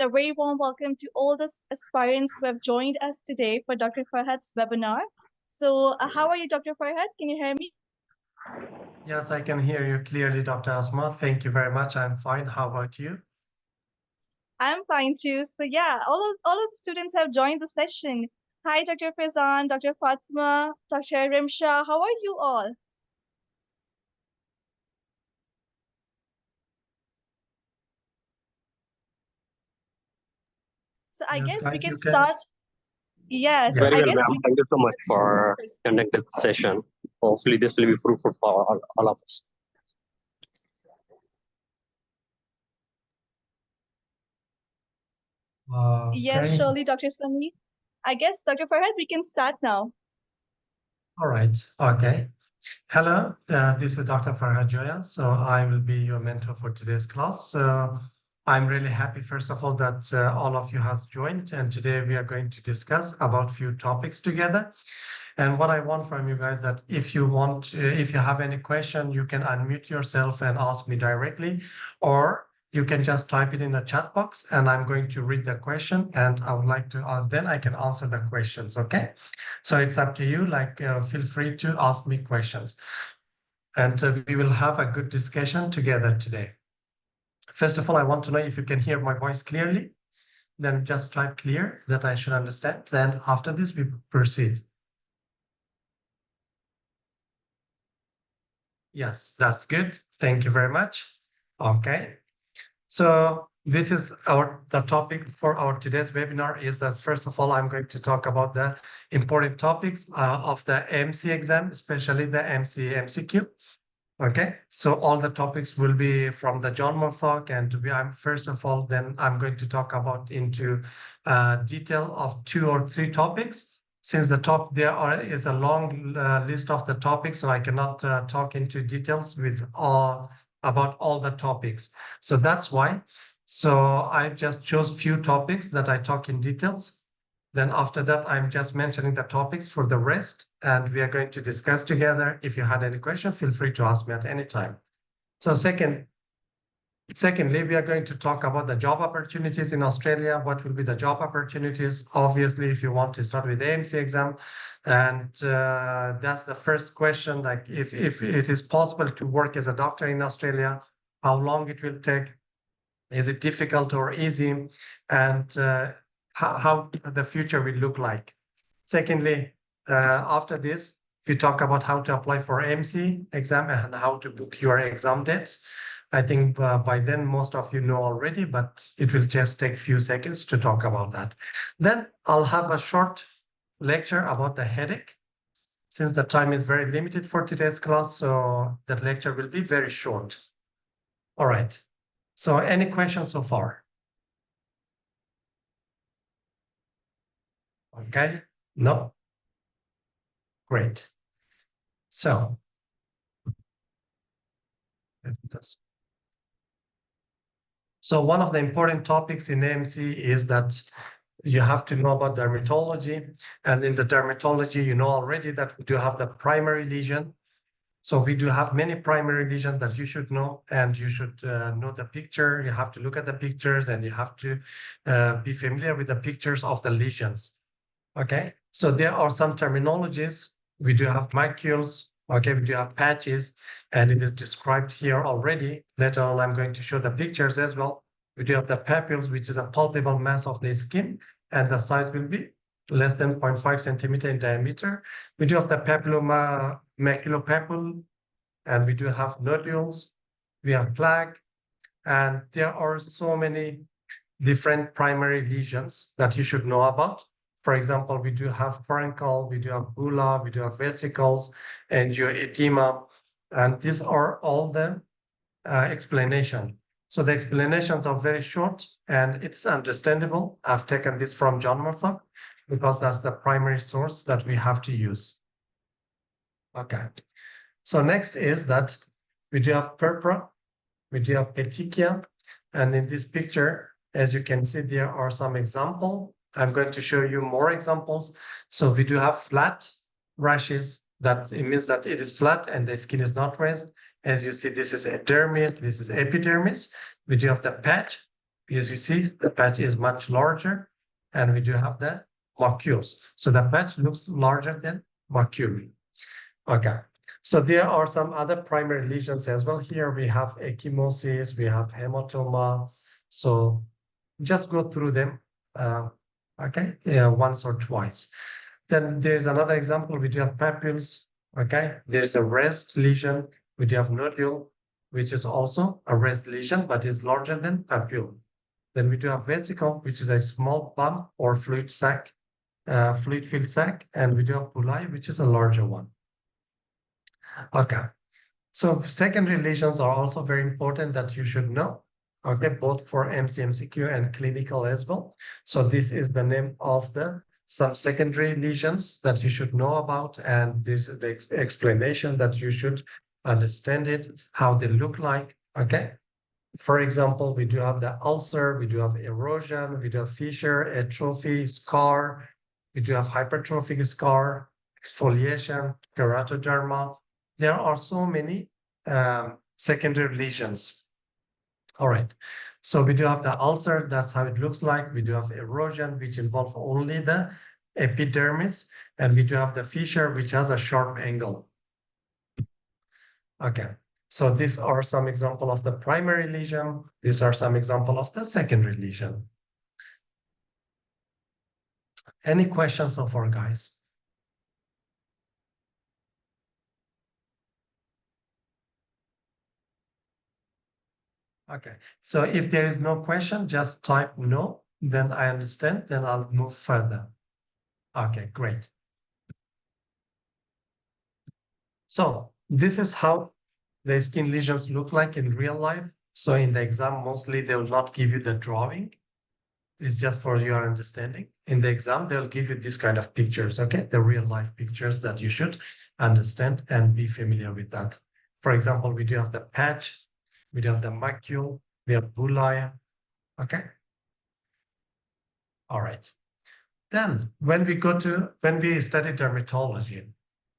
a very warm welcome to all the aspirants who have joined us today for Dr. Farhat's webinar. So, how are you, Dr. Farhat? Can you hear me? Yes, I can hear you clearly, Dr. Asma. Thank you very much. I'm fine. How about you? I'm fine too. So, yeah, all of the students have joined the session. Hi, Dr. Faizan, Dr. Fatima, Dr. Rimsha. How are you all? So, I Yes, guess we guys, can you can. start. Yeah, so Yeah. Very I well, guess ma'am. we Thank you so much for conducting the session. Hopefully, this will be fruitful for all of us. Yes, Okay. surely, Dr. Sami. I guess, Dr. Farhat, we can start now. All right. Okay. Hello, this is Dr. Farhat Joya. So I will be your mentor for today's class. So I'm really happy, first of all, that all of you has joined. And today we are going to discuss about few topics together. And what I want from you guys that if you want, if you have any question, you can unmute yourself and ask me directly, or you can just type it in the chat box and I'm going to read the question and I would like to, then I can answer the questions. Okay. So it's up to you. Like, feel free to ask me questions and we will have a good discussion together today. First of all, I want to know if you can hear my voice clearly. Then just type clear that I should understand. Then after this, we proceed. Yes, that's good. Thank you very much. Okay. So this is the topic for our today's webinar is that first of all, I'm going to talk about the important topics of the AMC exam, especially the MCQ. Okay, so all the topics will be from the John Murdoch, and I'm first of all, then I'm going to talk about into detail of 2 or 3 topics. Since is a long list of the topics, so I cannot talk into details with all about all the topics. So that's why. So I just chose few topics that I talk in details. Then after that, I'm just mentioning the topics for the rest, and we are going to discuss together. If you had any question, feel free to ask me at any time. So secondly, we are going to talk about the job opportunities in Australia. What will be the job opportunities? Obviously, if you want to start with the AMC exam, and that's the first question, like if it is possible to work as a doctor in Australia, how long it will take, is it difficult or easy, and how the future will look like. Secondly, after this, we talk about how to apply for AMC exam and how to book your exam dates. I think by then most of you know already, but it will just take a few seconds to talk about that. Then I'll have a short lecture about the headache. Since the time is very limited for today's class, so that lecture will be very short. All right. So any questions so far? Okay. No? Great. So one of the important topics in AMC is that you have to know about dermatology. And in the dermatology, you know already that we do have the primary lesion. So we do have many primary lesions that you should know, and you should know the picture. You have to look at the pictures and you have to be familiar with the pictures of the lesions. Okay, so there are some terminologies. We do have macules, okay, we do have patches, and it is described here already. Later on, I'm going to show the pictures as well. We do have the papules, which is a palpable mass of the skin, and the size will be less than 0.5 centimeter in diameter. We do have the maculopapule, and we do have nodules, we have plaque, and there are so many different primary lesions that you should know about. For example, we do have furuncle, we do have bulla, we do have vesicles, angioedema, and these are all the explanation. So the explanations are very short and it's understandable. I've taken this from John Murdoch because that's the primary source that we have to use. Okay. So next is that we do have purpura, we do have petechia, and in this picture, as you can see, there are some examples. I'm going to show you more examples. So we do have flat rashes. That it means that it is flat and the skin is not raised. As you see, this is dermis, this is epidermis. We do have the patch. because you see the patch is much larger, and we do have the macules. So the patch looks larger than macule. Okay. So there are some other primary lesions as well. Here we have ecchymosis, we have hematoma. So just go through them, uh, okay, once or twice. Then there's another example. We do have papules, okay. There's a rest lesion. We do have nodule, which is also a rest lesion, but is larger than papule. Then we do have vesicle, which is a small bump or fluid sac, fluid-filled sac, and we do have bullae, which is a larger one. Okay. So secondary lesions are also very important that you should know. Okay, both for MCQ and clinical as well. So this is the name of the some secondary lesions that you should know about, and this is the explanation that you should understand it, how they look like. Okay. For example, we do have the ulcer, we do have erosion, we do have fissure, atrophy, scar, we do have hypertrophic scar, exfoliation, keratoderma. There are so many secondary lesions. All right. So we do have the ulcer, that's how it looks like. We do have erosion, which involves only the epidermis, and we do have the fissure, which has a sharp angle. Okay. So these are some example of the primary lesion. These are some example of the secondary lesion. Any questions so far, guys? Okay. So if there is no question, just type no, then I understand, then I'll move further. Okay, great. So this is how the skin lesions look like in real life. So in the exam, mostly they will not give you the drawing. It's just for your understanding. In the exam, they'll give you this kind of pictures, okay? The real life pictures that you should understand and be familiar with that. For example, we do have the patch, we do have the macule, we have bullae, okay? All right. Then when we study dermatology,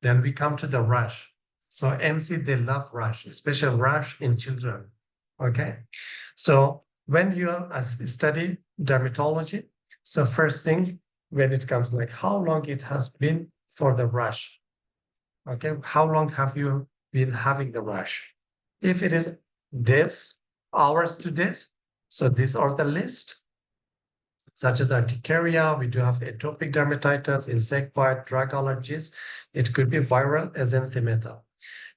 then we come to the rash. So MC, they love rash, especially rash in children, okay? So when you study dermatology, so first thing, when it comes like how long it has been for the rash, okay? How long have you been having the rash? If it is days, hours to days, so these are the list, such as urticaria, we do have atopic dermatitis, insect bite, drug allergies. It could be viral erythema.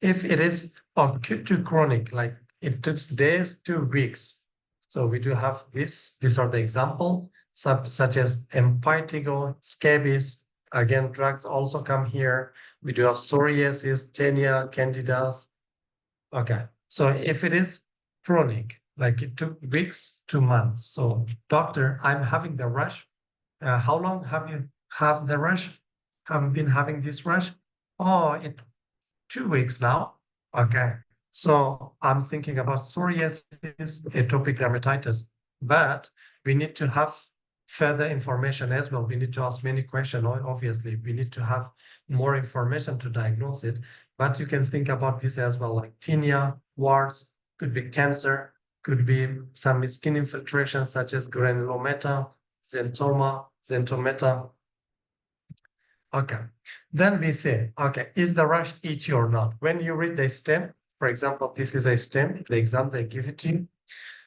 If it is acute to chronic, like it took days to weeks. So we do have this. These are the example, such as impetigo, scabies. Again, drugs also come here. We do have psoriasis, tinea, candidas. Okay, so if it is chronic, like it took weeks to months. So, doctor, I'm having the rash. How long have you have the rash? Have you been having this rash? Oh, it 2 weeks now. Okay. So I'm thinking about psoriasis, atopic dermatitis, but we need to have further information as well. We need to ask many questions. Obviously, we need to have more information to diagnose it. But you can think about this as well, like tinea, warts, could be cancer, could be some skin infiltration such as granulomata, xanthomata. Okay. Then we say, okay, is the rash itchy or not? When you read the stem, for example, this is a stem, the exam they give it to you.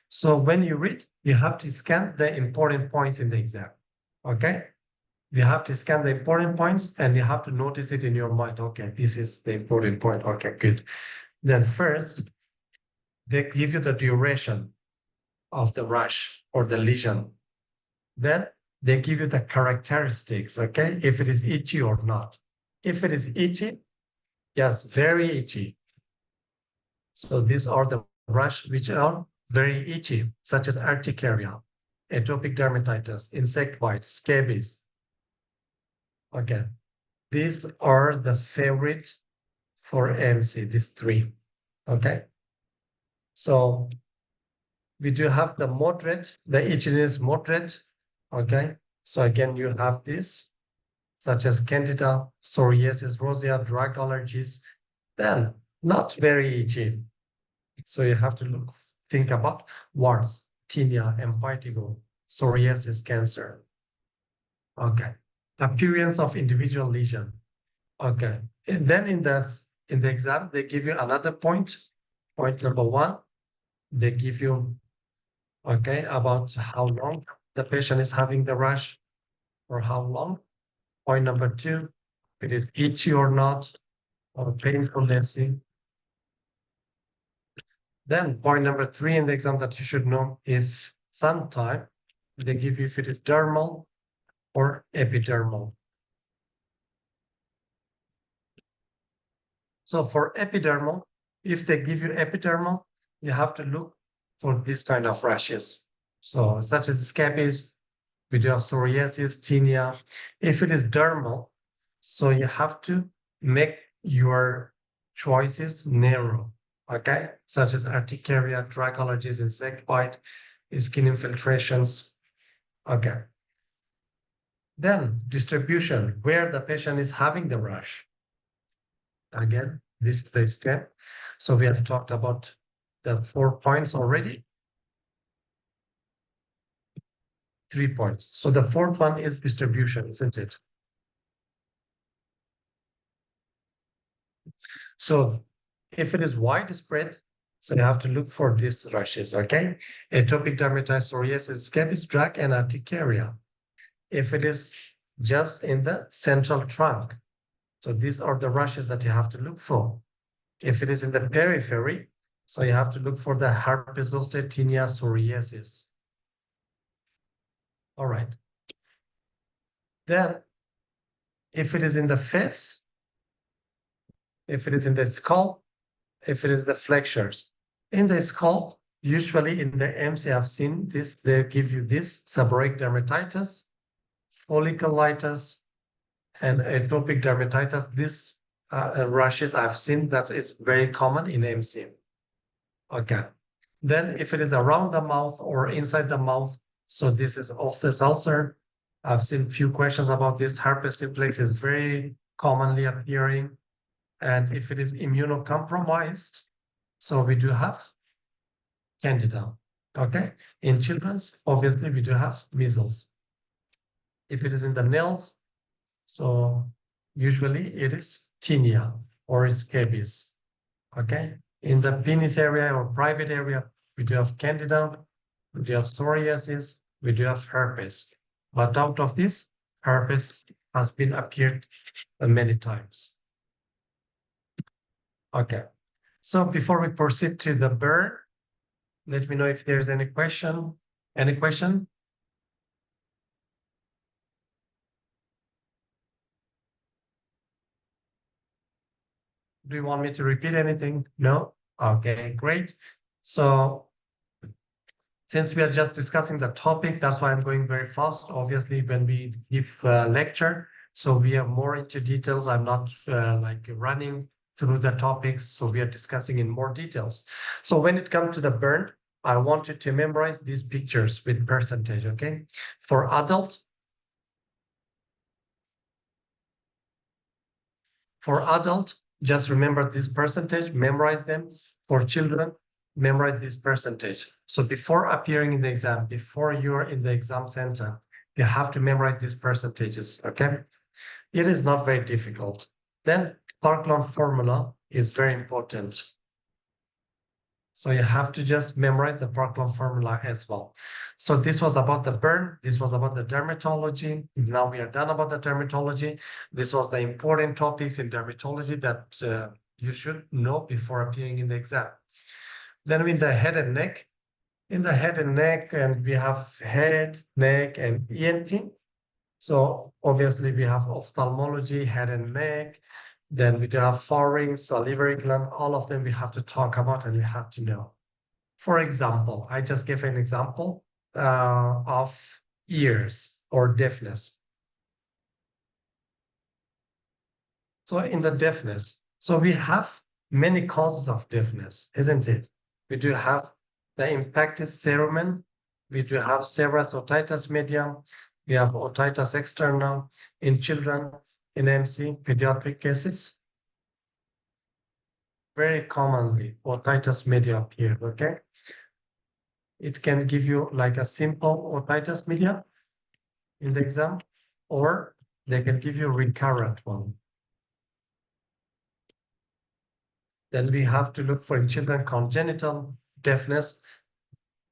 So when you read, you have to scan the important points in the exam. Okay? You have to scan the important points and you have to notice it in your mind. Okay, this is the important point. Okay, good. Then first, they give you the duration of the rash or the lesion. Then they give you the characteristics, okay, if it is itchy or not. If it is itchy, yes, very itchy. So these are the rash which are very itchy, such as urticaria, atopic dermatitis, insect bite, scabies. Okay, these are the favorite for MC, these three. Okay, so we do have the moderate, the itchiness moderate. Okay, so again, you have this, such as candida, psoriasis rosea, drug allergies, then not very itchy. So you have to think about warts. tinea, impetigo, psoriasis, cancer. Okay. Appearance of individual lesion. Okay. And then in the exam, they give you another point. Point number one, they give you, okay, about how long the patient is having the rash or how long. Point number two, if it is itchy or not, or painful, let's see. Then point number three in the exam that you should know, if sometime they give you if it is dermal or epidermal. So for epidermal, if they give you epidermal, you have to look for this kind of rashes. So such as scabies, we do have psoriasis, tinea. If it is dermal, so you have to make your choices narrow, okay? Such as urticaria, drug allergies, insect bite, skin infiltrations, okay. Then distribution, where the patient is having the rash. Again, this is the step. So we have talked about the 4 points already. 3 points. So the fourth one is distribution, isn't it? So if it is widespread, so you have to look for these rashes, okay? Atopic dermatitis, psoriasis, scabies, drug, and urticaria. If it is just in the central trunk, so these are the rashes that you have to look for. If it is in the periphery, so you have to look for the herpes zoster, tinea, psoriasis. All right. Then, if it is in the face, if it is in the scalp, if it is the flexures. In the scalp, usually in the MC, I've seen this, they give you this seborrheic dermatitis, folliculitis, and atopic dermatitis. This rashes I've seen that is very common in MC. Okay. Then if it is around the mouth or inside the mouth, so this is office ulcer. I've seen few questions about this. Herpes simplex is very commonly appearing. And if it is immunocompromised, so we do have candida. Okay. In children's, obviously, we do have measles. If it is in the nails, so usually it is tinea or scabies. Okay. In the penis area or private area, we do have candida, we do have psoriasis, we do have herpes. But out of this, herpes has been appeared many times. Okay. So before we proceed to the burn, let me know if there's any question. Any question? Do you want me to repeat anything? No? Okay, great. So since we are just discussing the topic, that's why I'm going very fast. Obviously, when we give a lecture, so we are more into details. I'm not like running through the topics. So we are discussing in more details. So when it comes to the burn, I want you to memorize these pictures with percentage, okay? For adult, just remember this percentage, memorize them. For children, memorize this percentage. So before appearing in the exam, before you're in the exam center, you have to memorize these percentages, okay? It is not very difficult. Then Parkland formula is very important. So you have to just memorize the Parkland formula as well. So this was about the burn. This was about the dermatology. Now we are done about the dermatology. This was the important topics in dermatology that you should know before appearing in the exam. Then with the head and neck. In the head and neck, and we have head, neck, and ENT. So obviously we have ophthalmology, head and neck. Then we do have pharynx, salivary gland. All of them we have to talk about and we have to know. For example, I just gave an example of ears or deafness. So in the deafness, so we have many causes of deafness, isn't it? We do have the impactus cerumen, we do have serous otitis media, we have otitis externa in children, in MC, pediatric cases. Very commonly, otitis media appear, okay? It can give you like a simple otitis media in the exam, or they can give you recurrent one. Then we have to look for in children congenital deafness,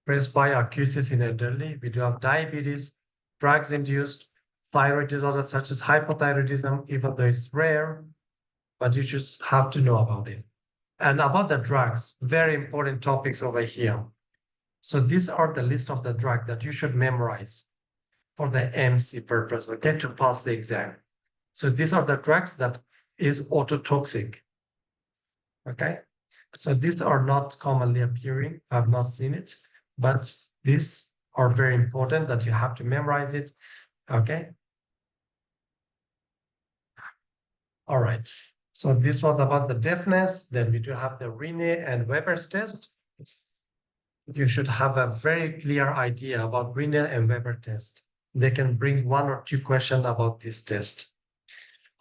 presbyacusis in elderly. We do have diabetes, drugs-induced thyroid disorders such as hypothyroidism, even though it's rare, but you just have to know about it. And about the drugs, very important topics over here. So these are the list of the drug that you should memorize for the MC purpose, okay, to pass the exam. So these are the drugs that is ototoxic, okay? So these are not commonly appearing. I've not seen it, but these are very important that you have to memorize it, okay? All right. So this was about the deafness. Then we do have the Rene and Weber's test. You should have a very clear idea about Rene and Weber test. They can bring 1 or 2 questions about this test.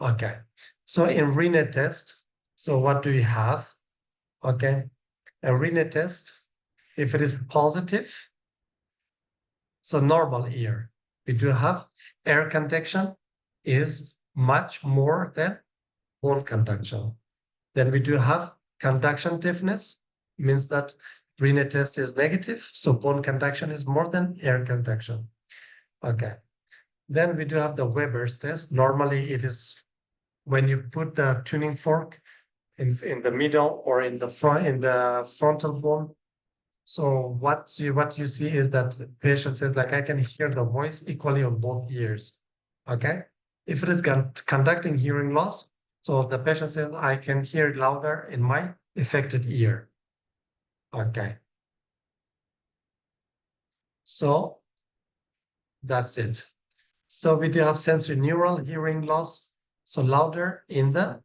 Okay. So in Rene test, so what do you have? Okay. A Rene test, if it is positive, so normal ear, we do have air conduction is much more than bone conduction. Then we do have conduction deafness, means that Rene test is negative, so bone conduction is more than air conduction. Okay. Then we do have the Weber's test. Normally it is when you put the tuning fork in the middle or in the frontal bone. So what you see is that the patient says, like, I can hear the voice equally on both ears. Okay. If it is conducting hearing loss, so the patient says, I can hear it louder in my affected ear. Okay. So that's it. So we do have sensory neural hearing loss, so louder in the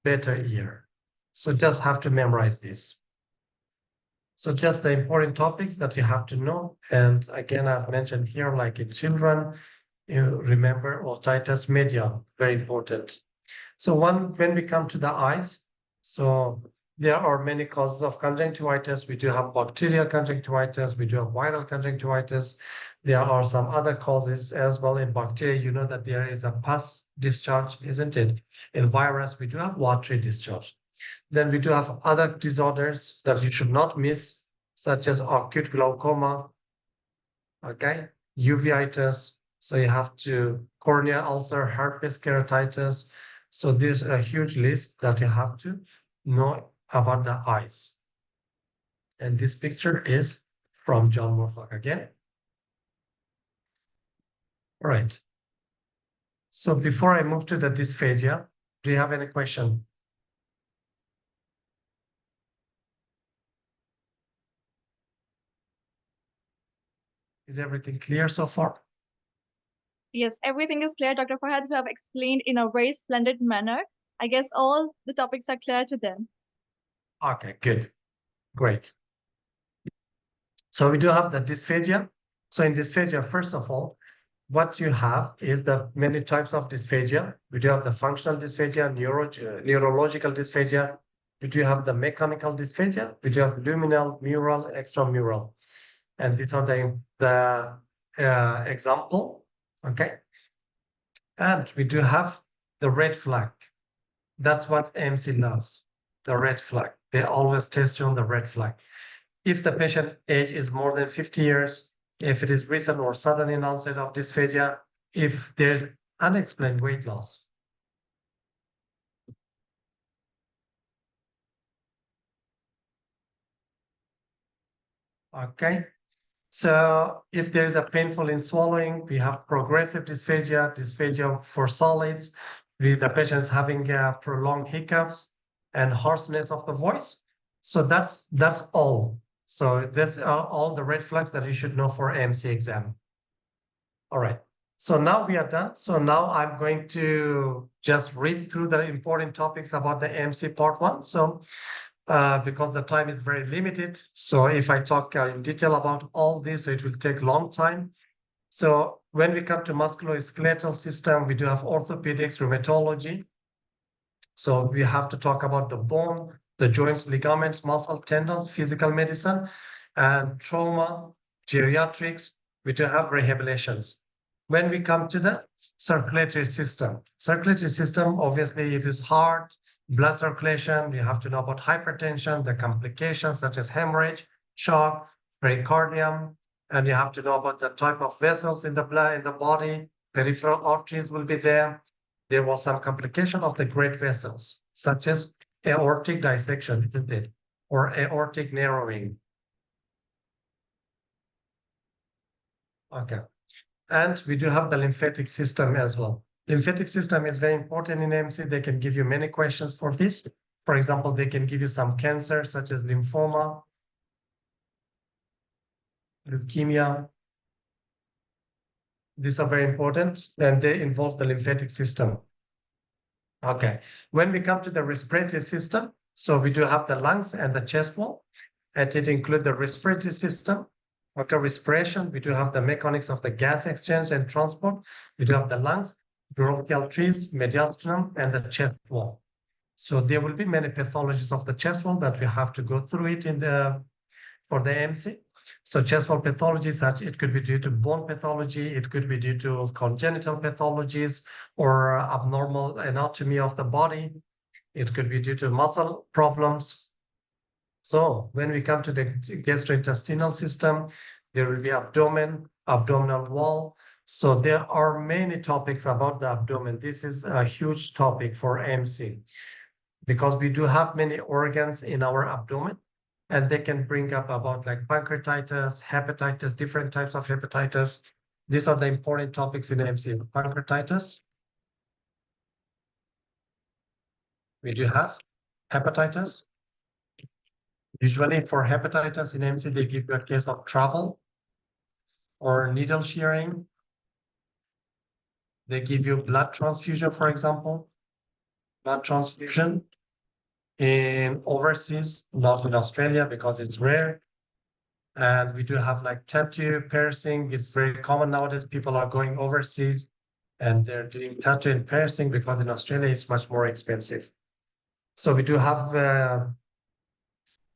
better ear. So just have to memorize this. So just the important topics that you have to know. And again, I've mentioned here, like in children, you remember otitis media, very important. So when we come to the eyes, so there are many causes of conjunctivitis. We do have bacterial conjunctivitis. We do have viral conjunctivitis. There are some other causes as well. In bacteria, you know that there is a pus discharge, isn't it? In virus, we do have watery discharge. Then we do have other disorders that you should not miss, such as acute glaucoma, okay, uveitis. So you have to cornea ulcer, herpes keratitis. So there's a huge list that you have to know about the eyes. And this picture is from John Morflock again. All right. So before I move to the dysphagia, do you have any question? Is everything clear so far? Yes, everything is clear. Dr. Farhat, you have explained in a very splendid manner. I guess all the topics are clear to them. Okay, good. Great. So we do have the dysphagia. So in dysphagia, first of all, what you have is the many types of dysphagia. We do have the functional dysphagia, neurological dysphagia. We do have the mechanical dysphagia. We do have luminal, mural, extramural. And these are the example, okay? And we do have the red flag. That's what AMC loves, the red flag. They always test you on the red flag. If the patient age is more than 50 years, if it is recent or sudden in onset of dysphagia, if there's unexplained weight loss. Okay. So if there's a painful in swallowing, we have progressive dysphagia, dysphagia for solids, with the patients having prolonged hiccups and hoarseness of the voice. So that's all. So these are all the red flags that you should know for AMC exam. All right. So now we are done. So now I'm going to just read through the important topics about the AMC part 1. So because the time is very limited. So if I talk in detail about all this, it will take long time. So when we come to musculoskeletal system, we do have orthopedics, rheumatology. So we have to talk about the bone, the joints, ligaments, muscle, tendons, physical medicine, and trauma, geriatrics, we do have rehabilitations. When we come to the circulatory system, obviously it is heart, blood circulation. You have to know about hypertension, the complications such as hemorrhage, shock, pericardium, and you have to know about the type of vessels in the blood in the body. Peripheral arteries will be there. There was some complication of the great vessels, such as aortic dissection, isn't it? Or aortic narrowing. Okay. And we do have the lymphatic system as well. Lymphatic system is very important in MC. They can give you many questions for this. For example, they can give you some cancer such as lymphoma, leukemia. These are very important and they involve the lymphatic system. Okay. When we come to the respiratory system, so we do have the lungs and the chest wall, and it includes the respiratory system. Okay, respiration, we do have the mechanics of the gas exchange and transport. We do have the lungs, bronchial trees, mediastinum, and the chest wall. So there will be many pathologies of the chest wall that we have to go through it for the MC. So chest wall pathology, such it could be due to bone pathology, it could be due to congenital pathologies or abnormal anatomy of the body. It could be due to muscle problems. So when we come to the gastrointestinal system, there will be abdomen, abdominal wall. So there are many topics about the abdomen. This is a huge topic for MC because we do have many organs in our abdomen and they can bring up about like pancreatitis, hepatitis, different types of hepatitis. These are the important topics in MC. Pancreatitis. We do have hepatitis. Usually for hepatitis in MC, they give you a case of travel or needle shearing. They give you blood transfusion, for example, blood transfusion in overseas, not in Australia because it's rare. And we do have like tattoo piercing. It's very common nowadays. People are going overseas and they're doing tattoo and piercing because in Australia it's much more expensive. So we do have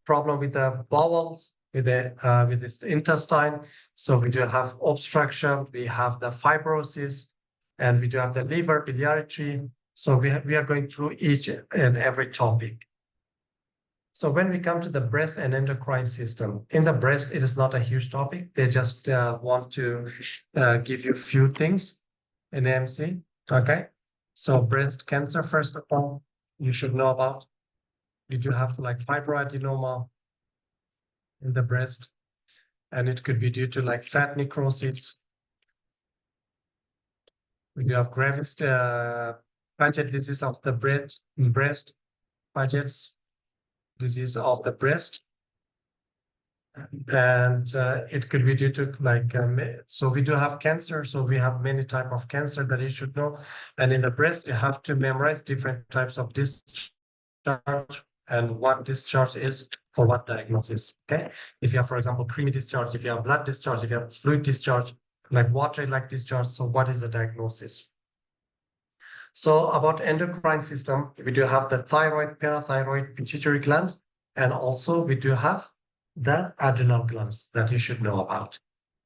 problem with the bowels, with this intestine. So we do have obstruction, we have the fibrosis, and we do have the liver, biliary. So we are going through each and every topic. So when we come to the breast and endocrine system, in the breast, it is not a huge topic. They just want to give you a few things in AMC. Okay. So breast cancer, first of all, you should know about. You do have like fibroadenoma in the breast, and it could be due to like fat necrosis. We do have Graves' Paget disease of the breast, Paget's disease of the breast. And it could be due to like, so we do have cancer. So we have many type of cancer that you should know. And in the breast, you have to memorize different types of discharge and what discharge is for what diagnosis. Okay. If you have, for example, creamy discharge, if you have blood discharge, if you have fluid discharge, like water-like discharge. So what is the diagnosis? So about endocrine system, we do have the thyroid, parathyroid, pituitary gland, and also we do have the adrenal glands that you should know about.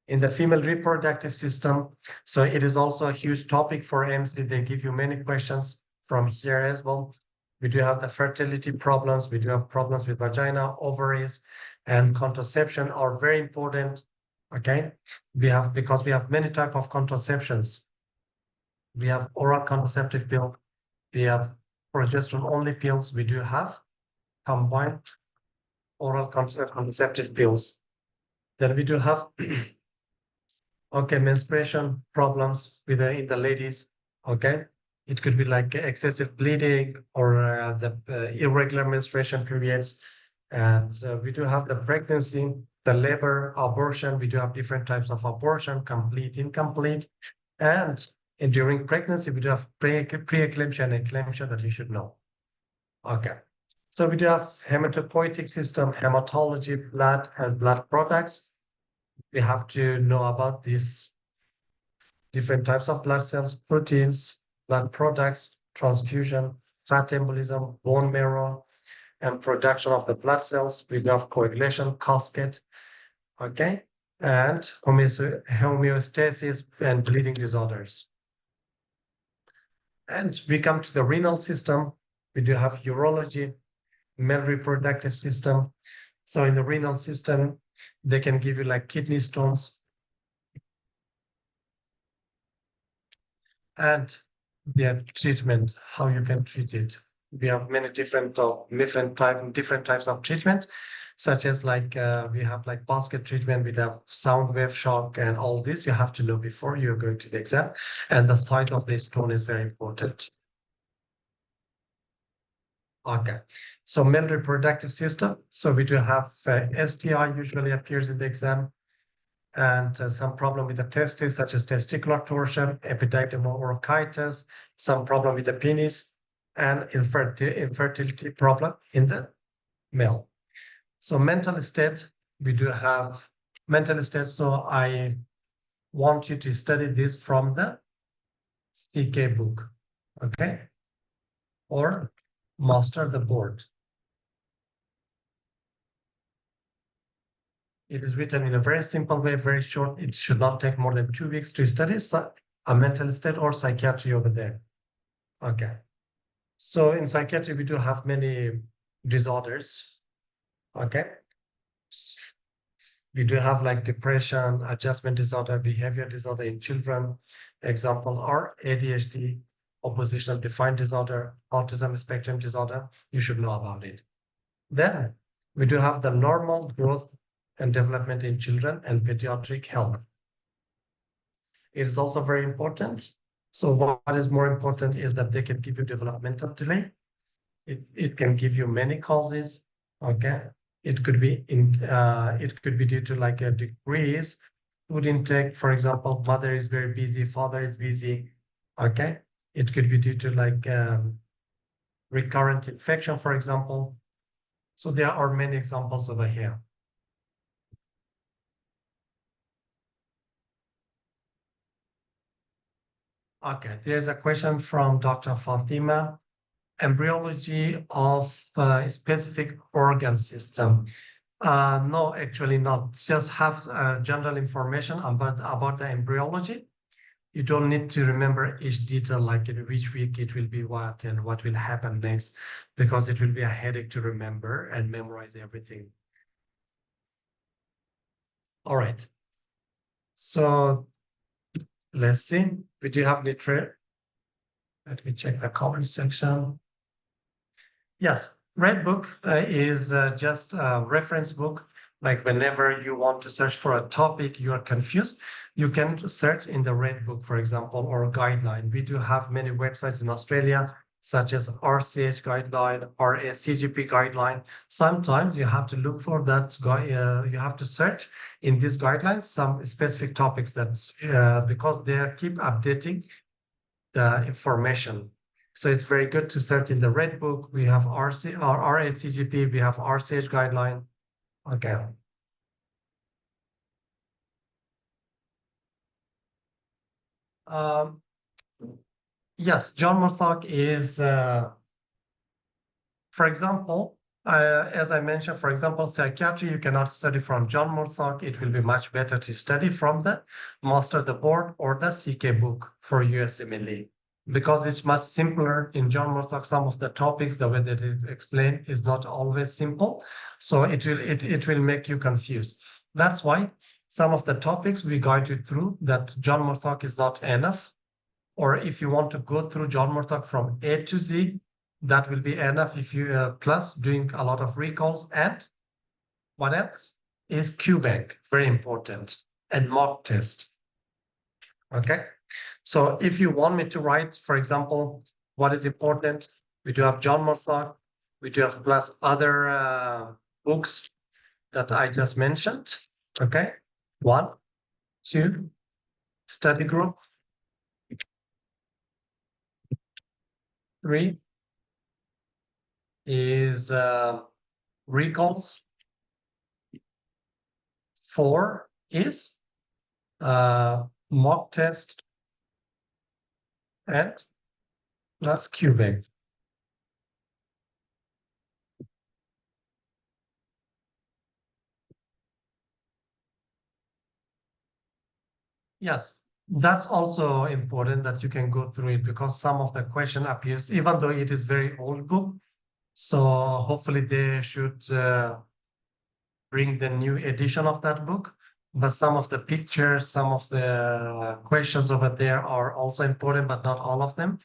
In the female reproductive system, so it is also a huge topic for MC. They give you many questions from here as well. We do have the fertility problems. We do have problems with vagina, ovaries, and contraception are very important. Okay, because we have many type of contraceptions. We have oral contraceptive pill. We have progesterone only pills. We do have combined oral contraceptive pills. Then we do have okay, menstruation problems with in the ladies. Okay, it could be like excessive bleeding or the irregular menstruation periods. And we do have the pregnancy, the labor, abortion. We do have different types of abortion, complete, incomplete. And during pregnancy, we do have pre-eclampsia and eclampsia that you should know. Okay. So we do have hematopoietic system, hematology, blood and blood products. We have to know about these different types of blood cells, proteins, blood products, transfusion, fat embolism, bone marrow, and production of the blood cells. We have coagulation, cascade. Okay. and homeostasis and bleeding disorders. And we come to the renal system. We do have urology, male reproductive system. So in the renal system, they can give you like kidney stones. And their treatment, how you can treat it. We have many different types of treatment, such as like we have like basket treatment, we have sound wave shock, and all this you have to know before you're going to the exam. And the size of the stone is very important. Okay, so male reproductive system. So we do have STI usually appears in the exam, and some problem with the testes, such as testicular torsion, epididymoorchitis, some problem with the penis, and infertility problem in the male. So mental state, we do have mental state. So I want you to study this from the CK book, okay? Or master the board. It is written in a very simple way, very short. It should not take more than 2 weeks to study a mental state or psychiatry over there. Okay. So in psychiatry, we do have many disorders. Okay. We do have like depression, adjustment disorder, behavior disorder in children, example, or ADHD, oppositional defiant disorder, autism spectrum disorder. You should know about it. Then we do have the normal growth and development in children and pediatric health. It is also very important. So what is more important is that they can give you developmental delay. It can give you many causes. Okay, it could be due to like a decrease food intake. For example, mother is very busy, father is busy. Okay, it could be due to like recurrent infection, for example. So there are many examples over here. Okay, there's a question from Dr. Fatima. Embryology of specific organ system. No, actually not. Just have general information about the embryology. You don't need to remember each detail, like in which week it will be what and what will happen next, because it will be a headache to remember and memorize everything. All right. So let's see. We do have literature. Let me check the comment section. Yes, Red Book is just a reference book. Like whenever you want to search for a topic, you are confused, you can search in the Red Book, for example, or guideline. We do have many websites in Australia, such as RCH guideline or a CGP guideline. Sometimes you have to look for that, you have to search in these guidelines some specific topics that, because they keep updating the information. So it's very good to search in the Red Book. We have RACGP, we have RCH guideline. Okay. Um, yes, John Murdoch is, for example, as I mentioned, for example, psychiatry, you cannot study from John Murdoch. It will be much better to study from the Master the Board or the CK book for USMLE. Because it's much simpler in John Murdoch. Some of the topics, the way that it explained, is not always simple. So it will make you confused. That's why some of the topics we guide you through that John Murdoch is not enough. Or if you want to go through John Murdoch from A to Z, that will be enough if you plus doing a lot of recalls. And what else is QBank, very important, and mock test. Okay. So if you want me to write, for example, what is important, we do have John Murdoch, we do have plus other books that I just mentioned. Okay. 1, 2, study group. 3 is recalls. 4 is mock test, and plus QBank. Yes, that's also important that you can go through it because some of the question appears, even though it is very old book. So hopefully they should bring the new edition of that book. But some of the pictures, some of the questions over there are also important, but not all of them.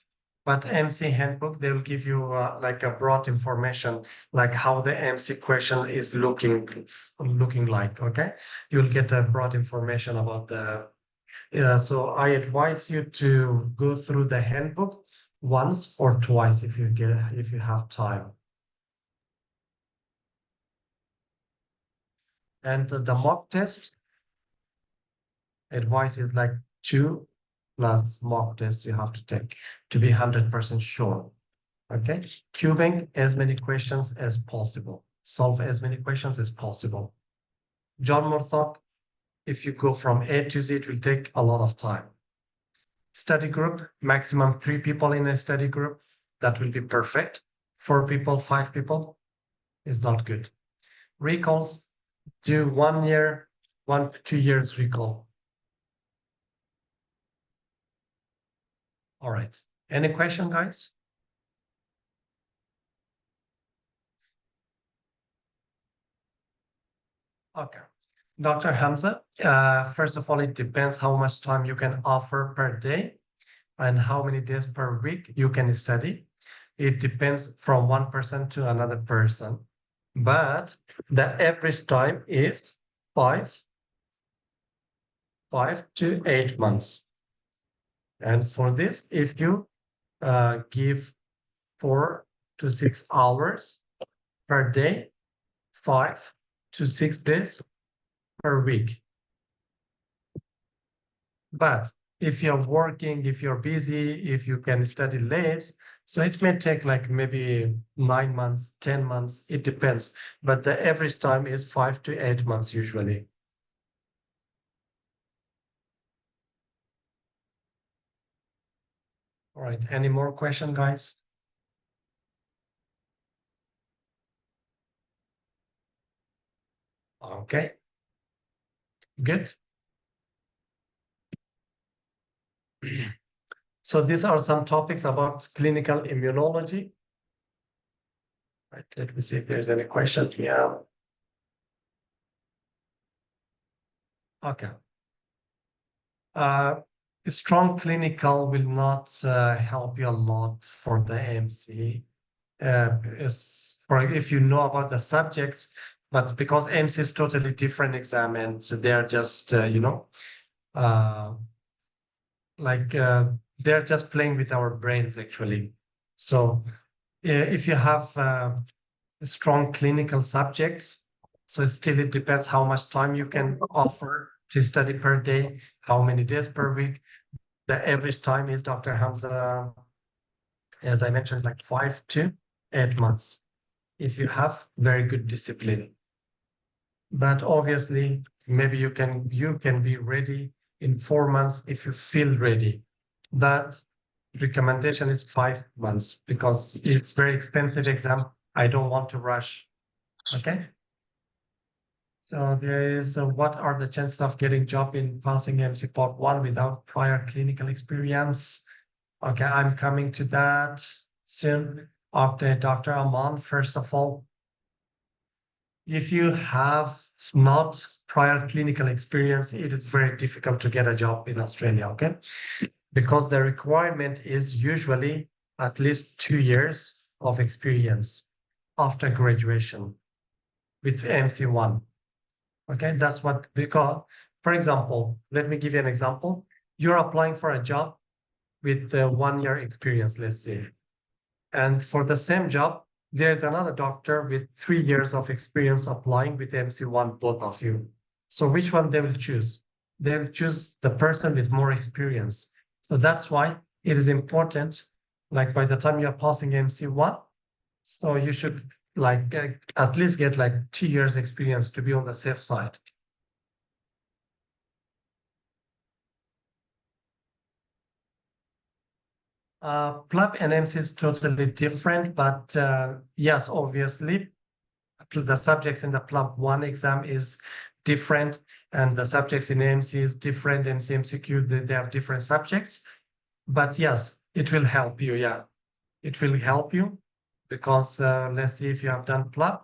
But MC handbook, they will give you like a broad information, like how the MC question is looking like. Okay, you'll get a broad information about the. So I advise you to go through the handbook once or twice if you have time. And the mock test advice is like 2 plus mock tests you have to take to be 100% sure. Okay, cubing as many questions as possible, solve as many questions as possible. John Moore thought if you go from A to Z, it will take a lot of time. Study group, maximum 3 people in a study group, that will be perfect. 4 people, 5 people is not good. Recalls, do 1 year, 1 to 2 years recall. All right. Any question, guys? Okay. Dr. Hamza, first of all, it depends how much time you can offer per day and how many days per week you can study. It depends from one person to another person. But the average time is 5 to 8 months. And for this, if you give 4 to 6 hours per day, 5 to 6 days per week. But if you're working, if you're busy, if you can study less, so it may take like maybe 9 months, 10 months, it depends. But the average time is 5 to 8 months usually. All right, any more question, guys? Okay, good. So these are some topics about clinical immunology. Right, let me see if there's any question. Yeah. Okay. Uh, strong clinical will not help you a lot for the AMC. Is for if you know about the subjects, but because AMC is totally different exam and so they're just uh, like they're just playing with our brains actually. So if you have strong clinical subjects, so still it depends how much time you can offer to study per day, how many days per week. The average time is Dr. Hamza, as I mentioned, is like 5 to 8 months if you have very good discipline. But obviously, maybe you can be ready in 4 months if you feel ready. But recommendation is 5 months because it's very expensive exam. I don't want to rush. Okay. So there is what are the chances of getting job in passing MC Part 1 without prior clinical experience? Okay, I'm coming to that soon. Okay, Dr. Aman, first of all, if you have not prior clinical experience, it is very difficult to get a job in Australia, okay? Because the requirement is usually at least 2 years of experience after graduation with MC1. Okay, that's what, because, for example, let me give you an example. You're applying for a job with the 1 year experience, let's say. And for the same job, there's another doctor with 3 years of experience applying with MC1, both of you. So which one they will choose? They will choose the person with more experience. So that's why it is important, like by the time you're passing MC1, so you should like at least get like 2 years experience to be on the safe side. PLAB and MC is totally different, but yes, obviously, the subjects in the PLAB 1 exam is different. and the subjects in AMC is different. MC, MCQ, they have different subjects. But yes, it will help you. Yeah, it will help you because let's see if you have done PLAB,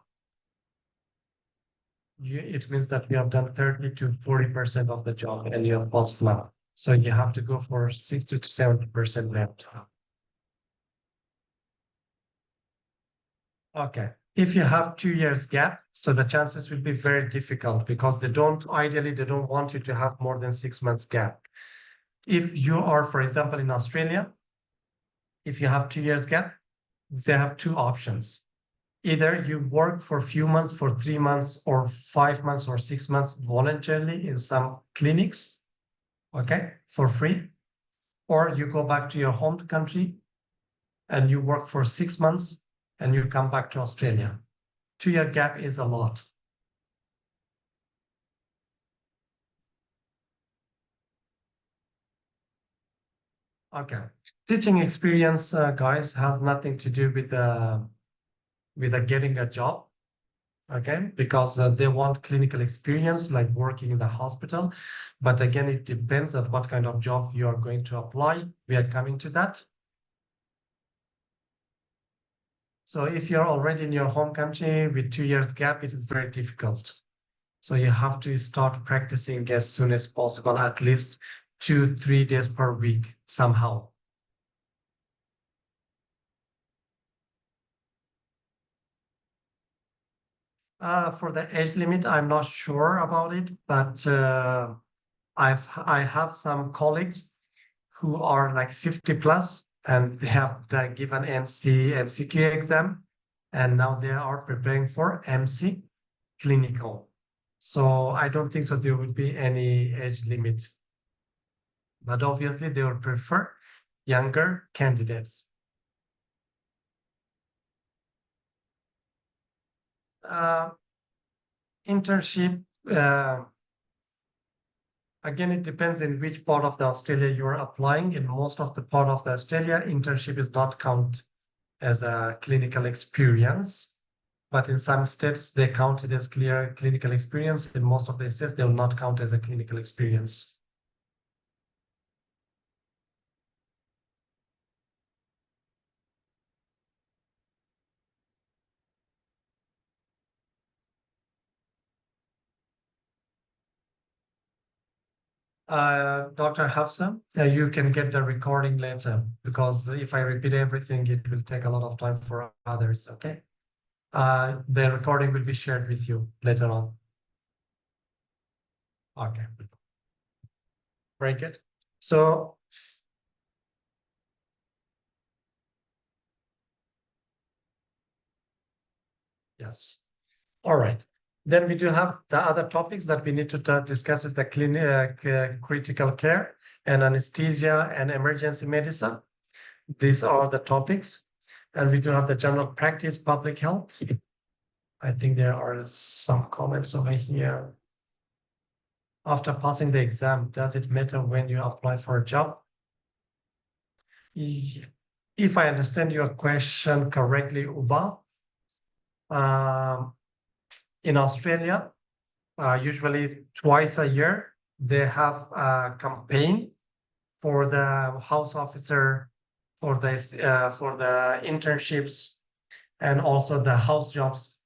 it means that you have done 30 to 40% of the job and you have passed PLAB. So you have to go for 60 to 70% left. Okay. If you have 2 years gap, so the chances will be very difficult because ideally, they don't want you to have more than 6 months gap. If you are, for example, in Australia, if you have 2 years gap, they have two options. Either you work for a few months, for 3 months or 5 months or 6 months voluntarily in some clinics, okay, for free, or you go back to your home country and you work for 6 months and you come back to Australia. 2 year gap is a lot. Okay. Teaching experience, guys, has nothing to do with getting a job. Okay, because they want clinical experience, like working in the hospital. But again, it depends on what kind of job you are going to apply. We are coming to that. So if you're already in your home country with 2 years gap, it is very difficult. So you have to start practicing as soon as possible, at least 2, 3 days per week somehow. For the age limit, I'm not sure about it, but I have some colleagues who are like 50 plus and they have given MCQ exam and now they are preparing for MC clinical. So I don't think so there will be any age limit, but obviously they will prefer younger candidates. Uh, Internship, again, it depends in which part of the Australia you are applying. In most of the part of the Australia, internship is not count as a clinical experience. But in some states, they count it as clear clinical experience. In most of the states, they will not count as a clinical experience. Dr. Hafsa, you can get the recording later because if I repeat everything, it will take a lot of time for others. Okay. The recording will be shared with you later on. Okay. Very good. So yes. All right. Then we do have the other topics that we need to discuss is the critical care and anesthesia and emergency medicine. These are the topics. And we do have the general practice, public health. I think there are some comments over here. After passing the exam, does it matter when you apply for a job? If I understand your question correctly, Uba, um, in Australia, usually twice a year, they have a campaign for the house officer, for the internships, and also the house jobs.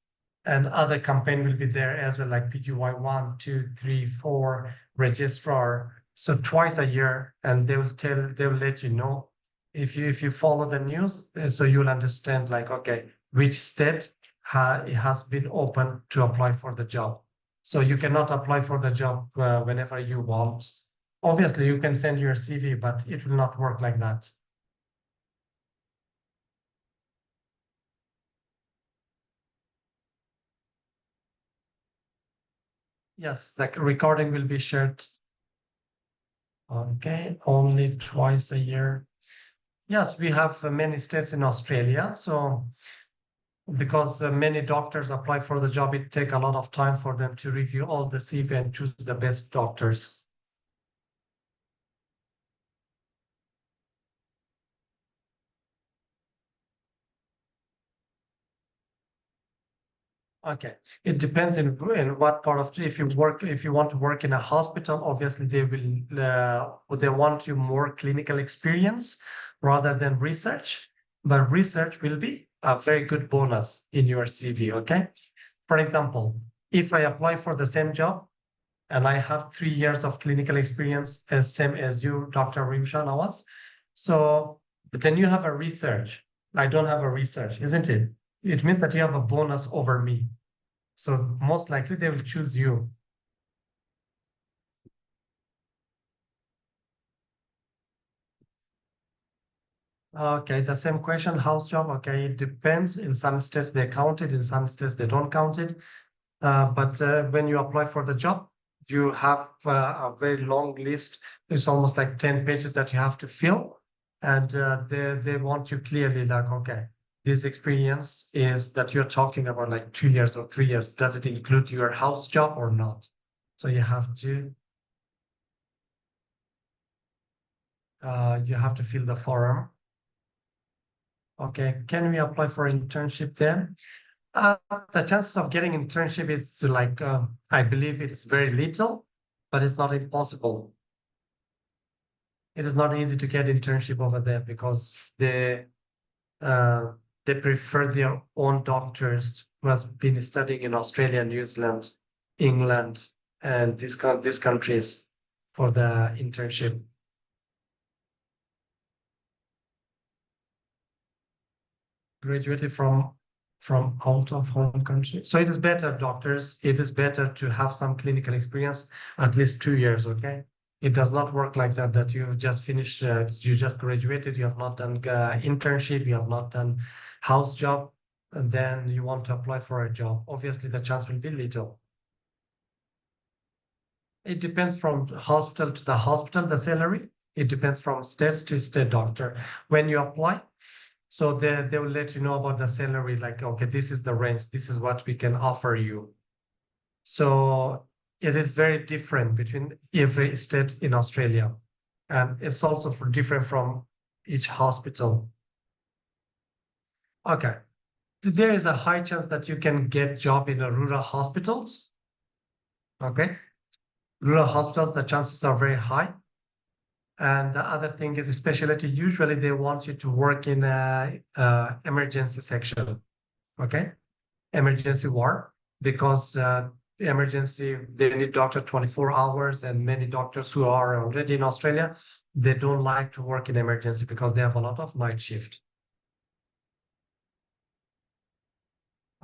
And other campaign will be there as well, like PGY 1, 2, 3, 4, registrar. So twice a year, and they will let you know if you follow the news, so you'll understand like, okay, which state it has been open to apply for the job. So you cannot apply for the job whenever you want. Obviously, you can send your CV, but it will not work like that. Yes, the recording will be shared. Okay, only twice a year. Yes, we have many states in Australia. So because many doctors apply for the job, it take a lot of time for them to review all the CV and choose the best doctors. Okay, it depends in what part of if you want to work in a hospital, obviously they want you more clinical experience rather than research. But research will be a very good bonus in your CV. Okay, for example, if I apply for the same job and I have 3 years of clinical experience, as same as you, Dr. Rimsha Nawaz, so but then you have a research. I don't have a research, isn't it? It means that you have a bonus over me. So most likely they will choose you. Okay, the same question, house job. Okay, it depends. In some states they count it, in some states they don't count it. But when you apply for the job, you have a very long list. It's almost like 10 pages that you have to fill. And they want you clearly like, okay, this experience is that you're talking about like 2 years or 3 years. Does it include your house job or not? So you have to fill the form. Okay, can we apply for internship there? Uh, the chances of getting internship is like, I believe it is very little, but it's not impossible. It is not easy to get internship over there because uh, they prefer their own doctors who has been studying in Australia, New Zealand, England, and these countries for the internship. Graduated from out of home country. So it is better, doctors. It is better to have some clinical experience, at least 2 years. Okay, it does not work like that. That you just finished, you just graduated, you have not done internship, you have not done house job, and then you want to apply for a job. Obviously, the chance will be little. It depends from hospital to the hospital, the salary. It depends from state to state, doctor. When you apply, so they will let you know about the salary, like, okay, this is the range, this is what we can offer you. So it is very different between every state in Australia. And it's also different from each hospital. Okay. There is a high chance that you can get job in a rural hospitals. Okay. Rural hospitals, the chances are very high. And the other thing is specialty. Usually they want you to work in a emergency section. Okay. Emergency ward because emergency they need doctor 24 hours, and many doctors who are already in Australia, they don't like to work in emergency because they have a lot of night shift.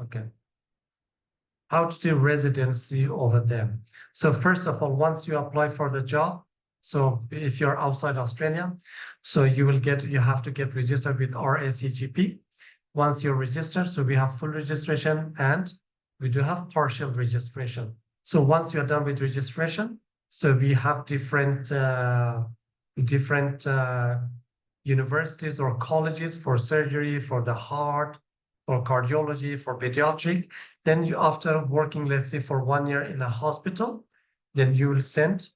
Okay, how to do residency over there? So first of all, once you apply for the job, so if you're outside Australia, so you have to get registered with our ACGP. Once you're registered, so we have full registration and we do have partial registration. So once you're done with registration, so we have different universities or colleges for surgery, for the heart, for cardiology, for pediatric. Then you, after working, let's say for 1 year in a hospital, then you will send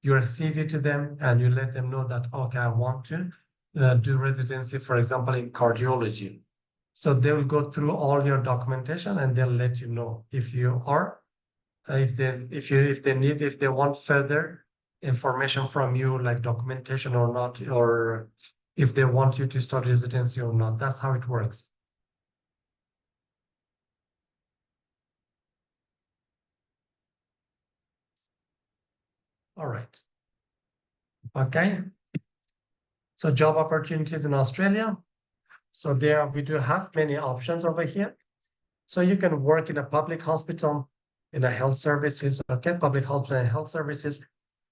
your CV to them and you let them know that, okay, I want to do residency, for example, in cardiology. So they will go through all your documentation and they'll let you know if you are, if they want further information from you, like documentation or not, or if they want you to start residency or not. That's how it works. All right. Okay. So job opportunities in Australia. So there we do have many options over here. So you can work in a public hospital, in a health services, okay, public hospital and health services.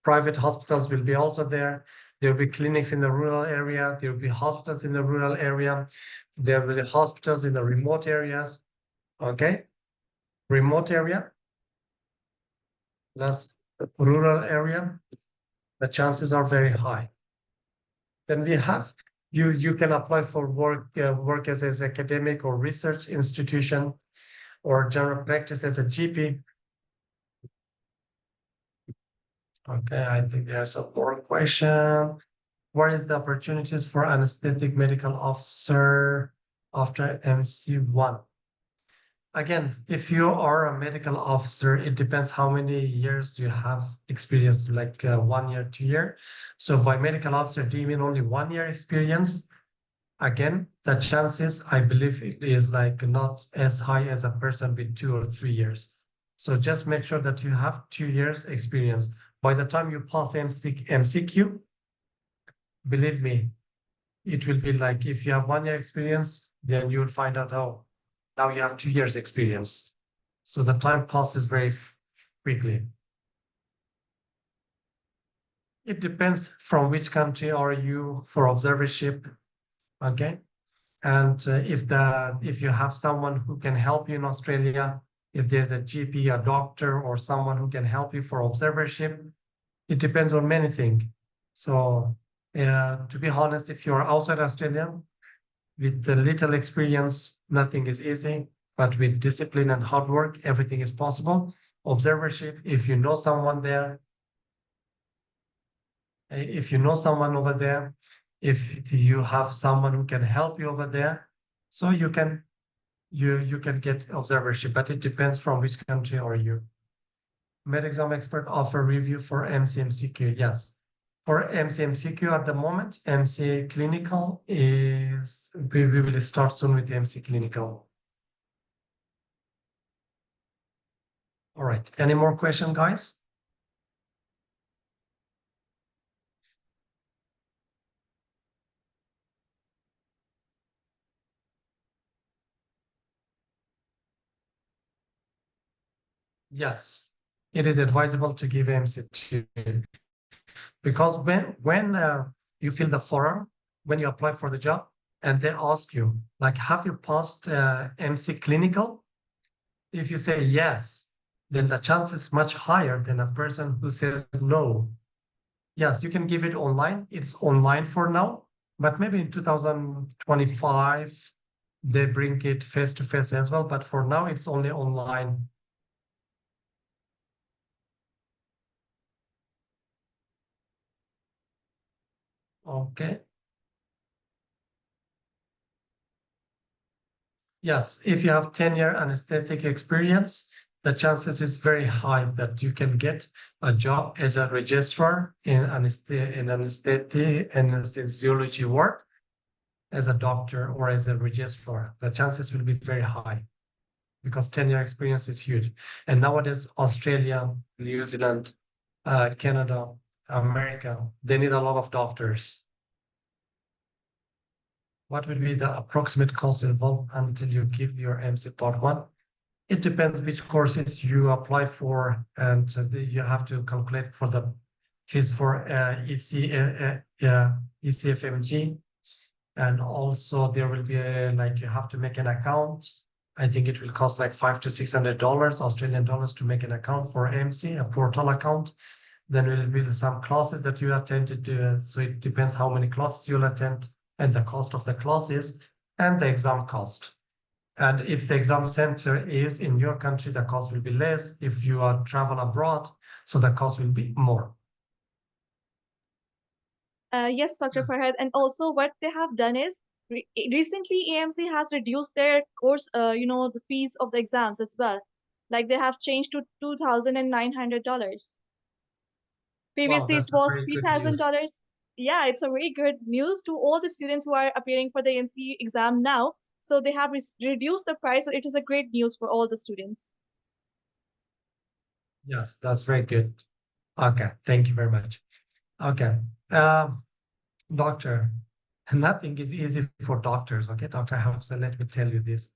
Private hospitals will be also there. There will be clinics in the rural area. There will be hospitals in the rural area. There will be hospitals in the remote areas. Okay, remote area plus rural area, the chances are very high. Then we have you can apply for work as an academic or research institution or general practice as a GP. Okay, I think there's a more question. What is the opportunities for anesthetic medical officer after MC1? Again, if you are a medical officer, it depends how many years you have experience, like 1 year, 2 year. So by medical officer, do you mean only 1 year experience? Again, the chances, I believe it is like not as high as a person with 2 or 3 years. So just make sure that you have 2 years experience. By the time you pass MCQ, believe me, it will be like if you have 1 year experience, then you will find out, oh, now you have 2 years experience. So the time passes very quickly. It depends from which country are you for observership, okay? And if you have someone who can help you in Australia, if there's a GP, a doctor, or someone who can help you for observership, it depends on many things. So to be honest, if you're outside Australia with the little experience, nothing is easy. But with discipline and hard work, everything is possible. Observership, if you know someone over there, if you have someone who can help you over there, so you can get observership, but it depends from which country are you. Med exam expert offer review for MCMCQ. Yes. For MCMCQ at the moment, MC clinical is we will start soon with the MC clinical. All right. Any more question, guys? Yes, it is advisable to give MC2 because when you fill the form, when you apply for the job, and they ask you, like, have you passed MC clinical? If you say yes, then the chance is much higher than a person who says no. Yes, you can give it online. It's online for now, but maybe in 2025 they bring it face to face as well. But for now, it's only online. Okay. Yes, if you have 10-year anesthetic experience, the chances is very high that you can get a job as a registrar in anesthesiology work as a doctor or as a registrar. The chances will be very high because 10-year experience is huge. And nowadays, Australia, New Zealand, Canada, America, they need a lot of doctors. What would be the approximate cost involved until you give your MC Part 1? It depends which courses you apply for, and you have to calculate for the fees for ECFMG. And also there will be like you have to make an account. I think it will cost like $500 to $600 Australian dollars to make an account for AMC, a portal account. Then will be some classes that you attended to. So it depends how many classes you'll attend and the cost of the classes and the exam cost. And if the exam center is in your country, the cost will be less. If you are travel abroad, so the cost will be more. Yes, Dr. Farhad. And also, what they have done is recently AMC has reduced their course, the fees of the exams as well. Like they have changed to $2,900. Wow, Previously, it that's a was very three good thousand news. dollars. Yeah, it's a very good news to all the students who are appearing for the AMC exam now. So they have reduced the price. So it is a great news for all the students. Yes, that's very good. Okay, thank you very much. Okay, um, doctor, nothing is easy for doctors. Okay, Dr. Hamza, let me tell you this.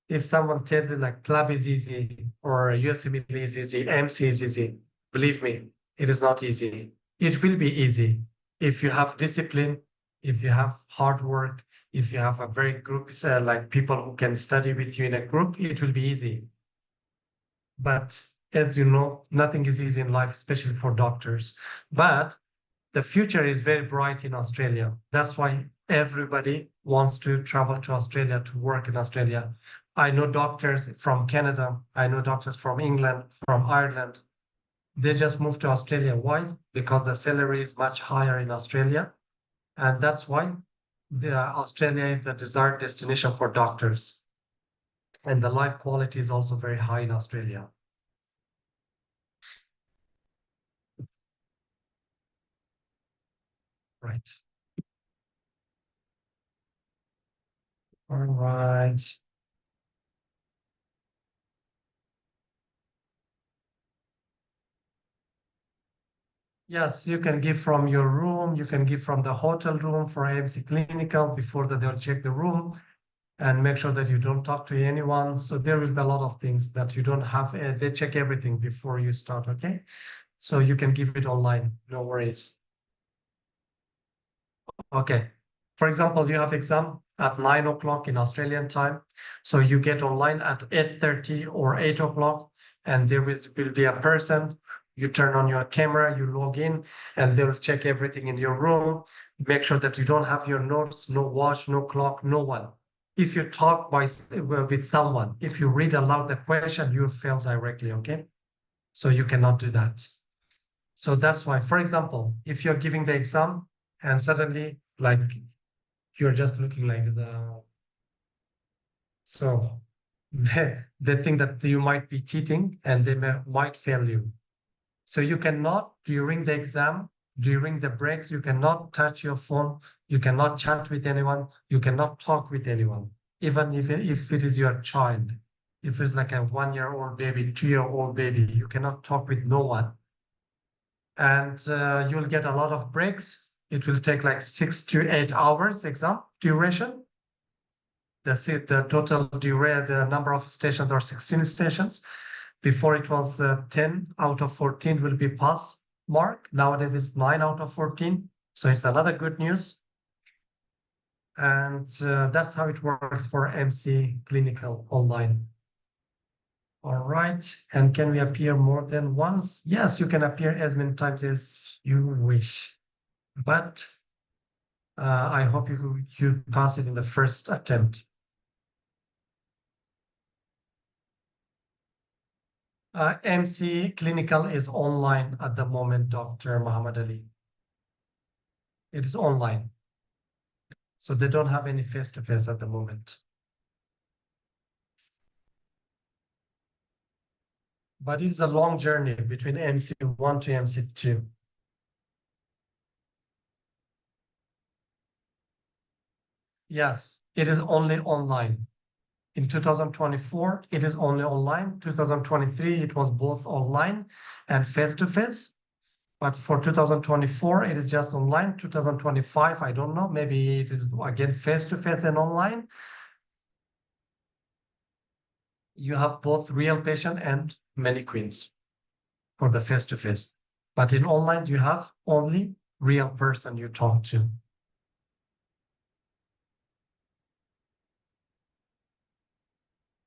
If someone tells you like PLAB is easy or USMLE is easy, MC is easy, believe me, it is not easy. It will be easy if you have discipline, if you have hard work, if you have a very group, like people who can study with you in a group, it will be easy. But as you know, nothing is easy in life, especially for doctors. But the future is very bright in Australia. That's why everybody wants to travel to Australia to work in Australia. I know doctors from Canada. I know doctors from England, from Ireland. They just moved to Australia. Why? Because the salary is much higher in Australia. And that's why Australia is the desired destination for doctors. and the life quality is also very high in Australia. Right. All right. Yes, you can give from your room, you can give from the hotel room for AMC Clinical before that they'll check the room and make sure that you don't talk to anyone. So there will be a lot of things that you don't have. They check everything before you start, okay? So you can give it online, no worries. Okay. For example, you have exam at 9 o'clock in Australian time. So you get online at 8:30 or 8 o'clock, and will be a person. You turn on your camera, you log in, and they'll check everything in your room. Make sure that you don't have your notes, no watch, no clock, no one. If you talk with someone, if you read aloud the question, you'll fail directly, okay? So you cannot do that. So that's why, for example, if you're giving the exam and suddenly, like, you're just looking like so they think that you might be cheating and they might fail you. So you cannot, during the exam, during the breaks, you cannot touch your phone, you cannot chat with anyone, you cannot talk with anyone, even if it is your child. If it's like a 1-year-old baby, 2-year-old baby, you cannot talk with no one. And you'll get a lot of breaks. It will take like 6 to 8 hours exam duration. The total the number of stations are 16 stations. Before it was 10 out of 14 will be pass mark. Nowadays it's 9 out of 14. So it's another good news. And that's how it works for MC Clinical online. All right. And can we appear more than once? Yes, you can appear as many times as you wish. But I hope you pass it in the first attempt. MC Clinical is online at the moment, Dr. Muhammad Ali. It is online. So they don't have any face-to-face at the moment. But it is a long journey between AMC-1 to AMC-2. Yes, it is only online. In 2024, it is only online. 2023, it was both online and face-to-face. But for 2024, it is just online. 2025, I don't know. Maybe it is again face-to-face and online. You have both real patient and mannequins for the face-to-face. But in online, you have only real person you talk to.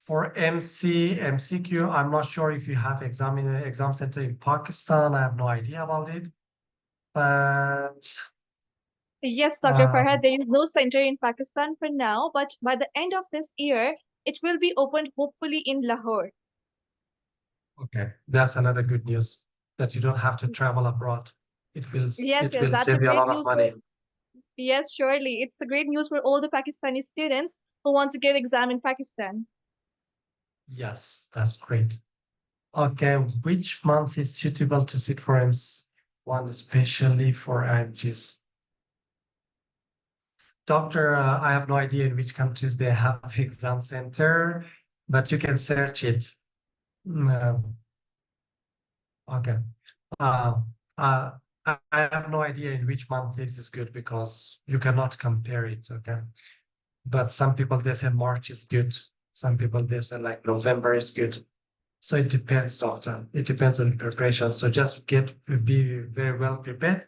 For MCQ, I'm not sure if you have exam center in Pakistan. I have no idea about it. But Yes, Dr. Farhat, there is no center in Pakistan for now, but by the end of this year, it will be opened hopefully in Lahore. okay, that's another good news that you don't have to travel abroad. Yes, It yes, will that's a save you a great lot of news for, money. yes, surely. It's a great news for all the Pakistani students who want to give exam in Pakistan. Yes, that's great. Okay, which month is suitable to sit for MC1, especially for IMGs? Doctor, I have no idea in which countries they have exam center, but you can search it. Mm, okay. Uh, uh, I have no idea in which month this is good because you cannot compare it. Okay. But some people they say March is good. Some people they say like November is good. So it depends, doctor. It depends on preparation. So just be very well prepared.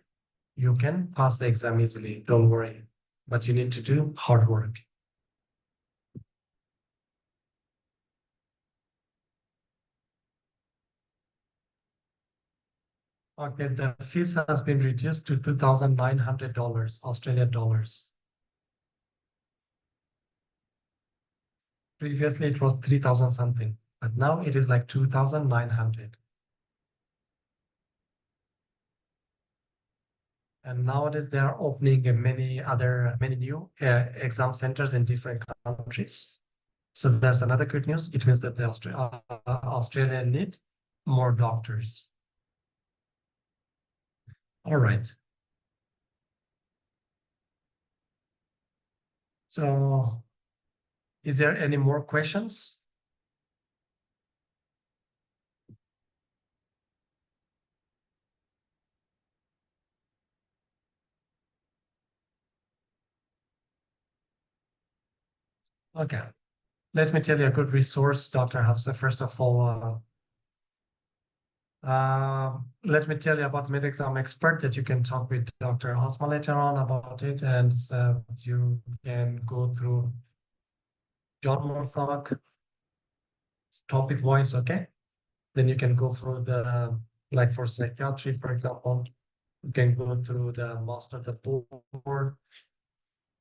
You can pass the exam easily. Don't worry. But you need to do hard work. Okay, the fees has been reduced to $2,900 Australian dollars. Previously, it was 3,000 something, but now it is like 2,900. And nowadays, they are opening many new exam centers in different countries. So there's another good news. It means that the Australia need more doctors. All right. So is there any more questions? Okay. Let me tell you a good resource, Dr. Hafsa. First of all, let me tell you about mid-exam expert that you can talk with Dr. Asma later on about it, and you can go through John Morthog topic voice, okay? Then you can go through the, like for psychiatry, for example, you can go through the master the board,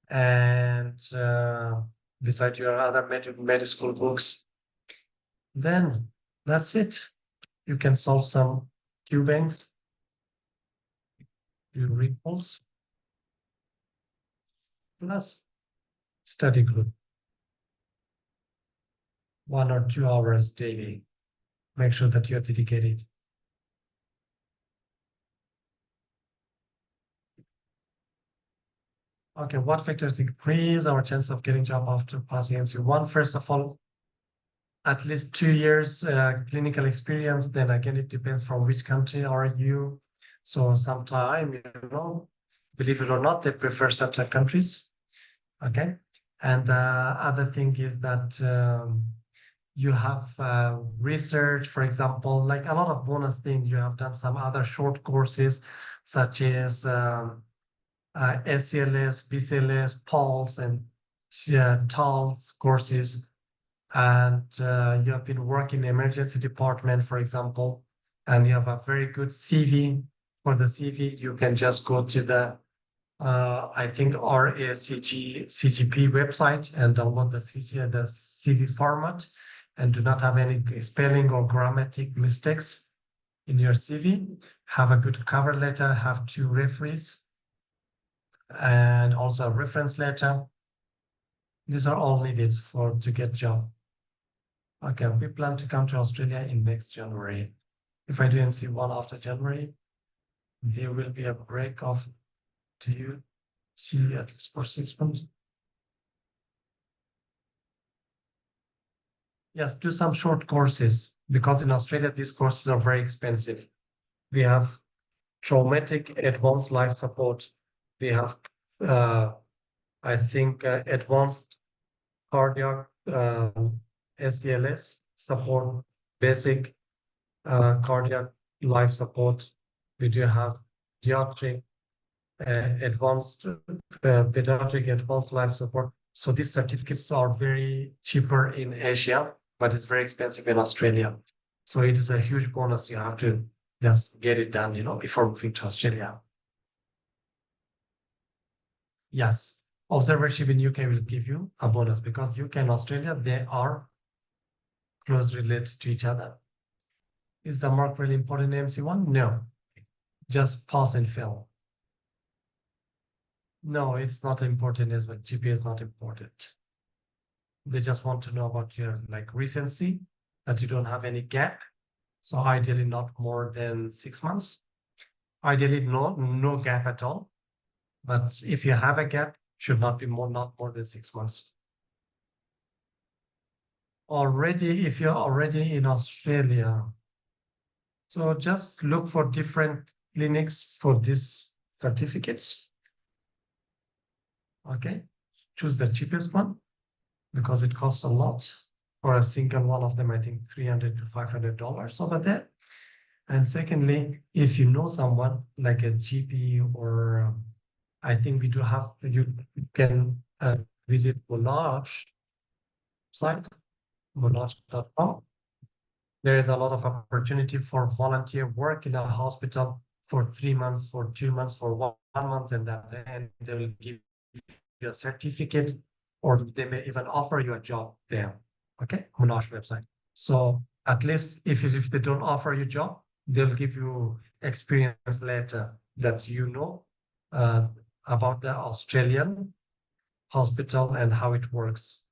and beside your other med school books. Then that's it. You can solve some Q banks, you repulse, plus study group, 1 or 2 hours daily. Make sure that you're dedicated. Okay, what factors increase our chance of getting job after passing AMC-1? First of all, at least 2 years clinical experience. Then again, it depends from which country are you. So sometime, believe it or not, they prefer certain countries. Okay. And the other thing is that you have research, for example, like a lot of bonus things. You have done some other short courses, such as SCLS, BCLS, PULSE, and TALS courses. And you have been working in the emergency department, for example, and you have a very good CV. For the CV, you can just go to the I think CGP website and download the CV format, and do not have any spelling or grammatic mistakes in your CV. Have a good cover letter, have 2 referees, and also a reference letter. These are all needed to get job. Okay, we plan to come to Australia in next January. If I do MC1 after January, there will be a break off to you. See at least for 6 months. Yes, do some short courses, because in Australia these courses are very expensive. We have traumatic advanced life support. We have, I think, advanced cardiac SCLS support, basic cardiac life support. We do have pediatric advanced pediatric advanced life support. So these certificates are very cheaper in Asia, but it's very expensive in Australia. So it is a huge bonus. You have to just get it done, before moving to Australia. Yes, observership in UK will give you a bonus, because UK and Australia, they are closely related to each other. Is the mark really important in MC1? No, just pass and fail. No, it's not important as well. GPA is not important. They just want to know about your recency, that you don't have any gap. So ideally not more than 6 months. Ideally no gap at all. But if you have a gap, should not more than 6 months. If you're already in Australia, so just look for different clinics for these certificates. Okay, choose the cheapest one, because it costs a lot. For a single one of them, I think $300 to $500 over there. And secondly, if you know someone like a GP, or I think you can visit Monash site, monash.com. There is a lot of opportunity for volunteer work in a hospital for 3 months, for 2 months, for 1 month, and then they will give you a certificate, or they may even offer you a job there. Okay, Monash website. So at least if they don't offer you a job, they'll give you experience letter that about the Australian hospital and how it works.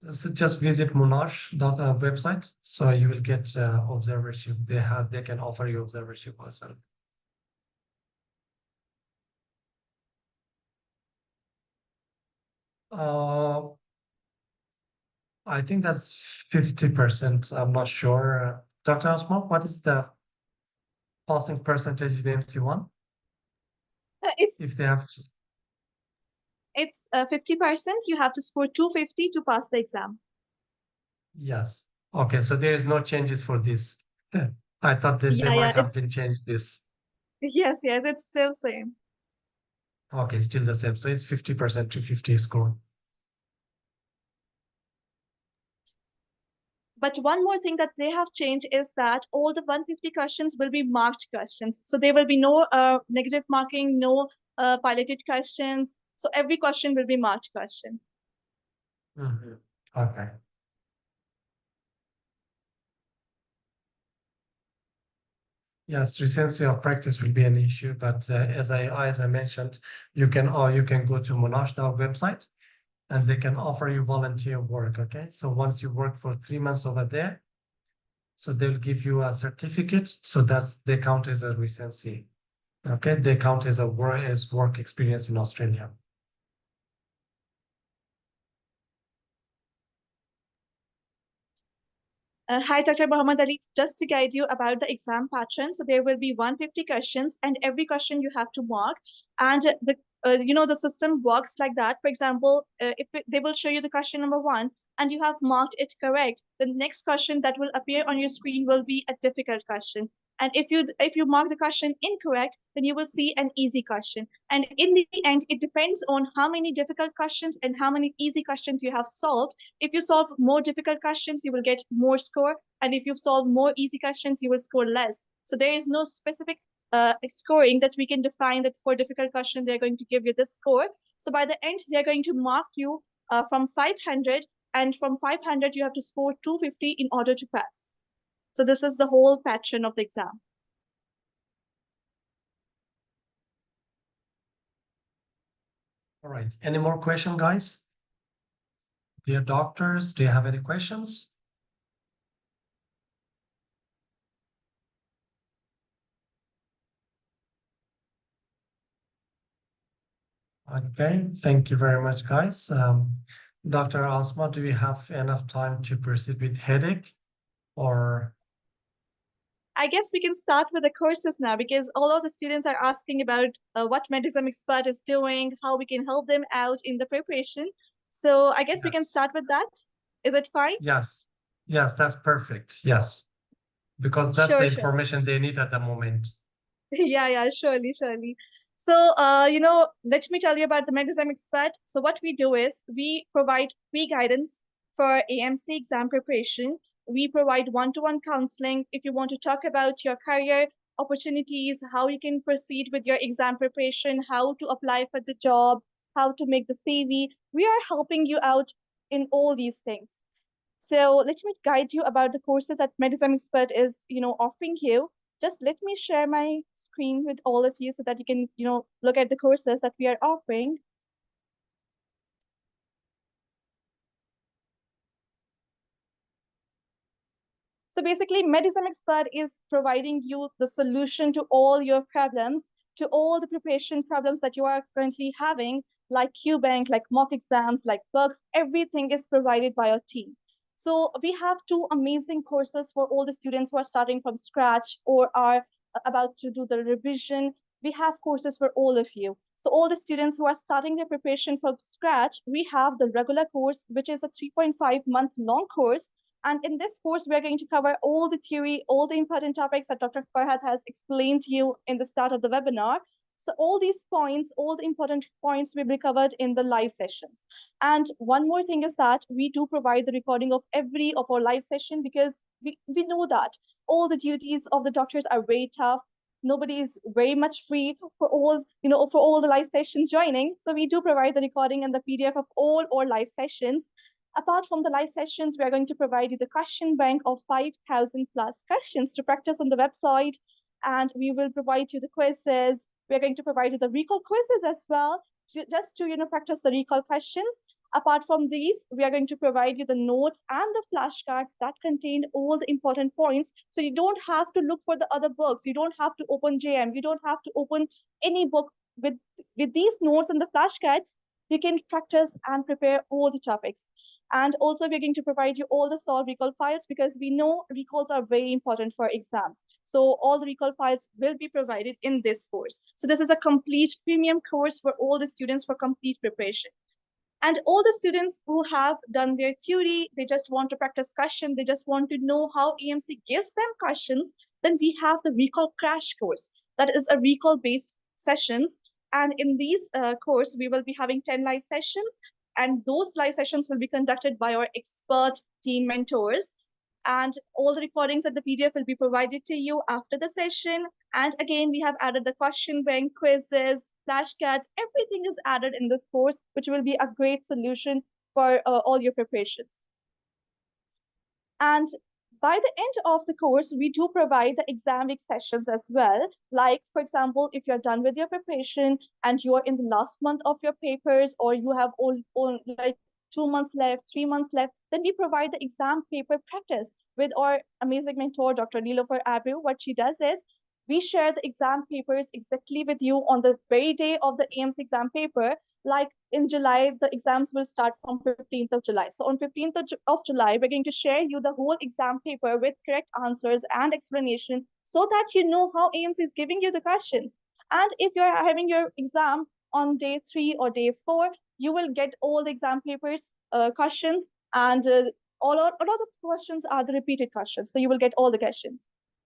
So just visit Monash website, so you will get observership. They can offer you observership as well. Uh, I think that's 50%. I'm not sure. Dr. Asma, what is the passing percentage in MC1 It's if they have? it's 50%. You have to score 250 to pass the exam. Yes. Okay, so there is no changes for this. I thought that they Yeah, yeah, might have been changed this. yes, yes, it's still same. Okay, still the same. So it's 50% to 50 score. But one more thing that they have changed is that all the 150 questions will be marked questions. So there will be no negative marking, no piloted questions. So every question will be marked question. Mhm. Okay. Yes, recency of practice will be an issue, but as I mentioned, you can go to Monash website and they can offer you volunteer work. Okay, so once you work for 3 months over there, so they'll give you a certificate. So they count as a recency. Okay, they count as work experience in Australia. Hi, Dr. Muhammad Ali. Just to guide you about the exam pattern, so there will be 150 questions, and every question you have to mark. And the system works like that. For example, they will show you the question number one, and you have marked it correct, the next question that will appear on your screen will be a difficult question. And if you mark the question incorrect, then you will see an easy question. And in the end, it depends on how many difficult questions and how many easy questions you have solved. If you solve more difficult questions, you will get more score. And if you solve more easy questions, you will score less. So there is no specific scoring that we can define that for difficult question, they're going to give you this score. So by the end, they're going to mark you from 500. And from 500, you have to score 250 in order to pass. So this is the whole pattern of the exam. All right. Any more question, guys? Dear doctors, do you have any questions? Okay, thank you very much, guys. Dr. Asma, do we have enough time to proceed with headache or? I guess we can start with the courses now because all of the students are asking about what Medicine Expert is doing, how we can help them out in the preparation. So I guess we can Yes. start with that. Is it fine? Yes. Yes, that's perfect. Yes, because that's the Sure, sure. information they need at the moment. Yeah, yeah, surely, surely. So, let me tell you about the Medicine Expert. So, what we do is we provide free guidance for AMC exam preparation. We provide one-to-one counseling if you want to talk about your career opportunities, how you can proceed with your exam preparation, how to apply for the job, how to make the CV. We are helping you out in all these things. So let me guide you about the courses that Medicine Expert is, offering you. Just let me share my screen with all of you so that you can, look at the courses that we are offering. So basically, Medicine Expert is providing you the solution to all your problems, to all the preparation problems that you are currently having, like QBank, like mock exams, like bugs, everything is provided by our team. So we have two amazing courses for all the students who are starting from scratch or are about to do the revision. We have courses for all of you. So all the students who are starting their preparation from scratch, we have the regular course, which is a 3.5-month long course, and in this course, we are going to cover all the theory, all the important topics that Dr. Farhat has explained to you in the start of the webinar. So all these points, all the important points will be covered in the live sessions. And one more thing is that we do provide the recording of every of our live session because we know that all the duties of the doctors are very tough. Nobody is very much free for all the live sessions joining. So we do provide the recording and the PDF of all our live sessions. Apart from the live sessions, we are going to provide you the question bank of 5,000 plus questions to practice on the website. And we will provide you the quizzes. We are going to provide you the recall quizzes as well, just to practice the recall questions. Apart from these, we are going to provide you the notes and the flashcards that contain all the important points. So you don't have to look for the other books. You don't have to open JM. You don't have to open any book. With these notes and the flashcards, you can practice and prepare all the topics. And also, we're going to provide you all the solved recall files because we know recalls are very important for exams. So all the recall files will be provided in this course. So this is a complete premium course for all the students for complete preparation. And all the students who have done their theory, they just want to practice question, they just want to know how AMC gives them questions, then we have the recall crash course. That is a recall based sessions. And in these course, we will be having 10 live sessions. And those live sessions will be conducted by our expert team mentors, and all the recordings and the PDF will be provided to you after the session. And again, we have added the question bank, quizzes, flashcards, everything is added in this course, which will be a great solution for all your preparations. And by the end of the course, we do provide the exam week sessions as well. Like, for example, if you're done with your preparation and you're in the last month of your papers, or you have all like 2 months left, 3 months left, then we provide the exam paper practice with our amazing mentor, Dr. Nilofer Abu. What she does is we share the exam papers exactly with you on the very day of the AMC exam paper. Like in July, the exams will start from 15th of July. So on 15th of July, we're going to share you the whole exam paper with correct answers and explanation so that you know how AMC is giving you the questions. And if you're having your exam on day 3 or day 4, you will get all the exam papers questions, and a lot of the questions are the repeated questions. So you will get all the questions.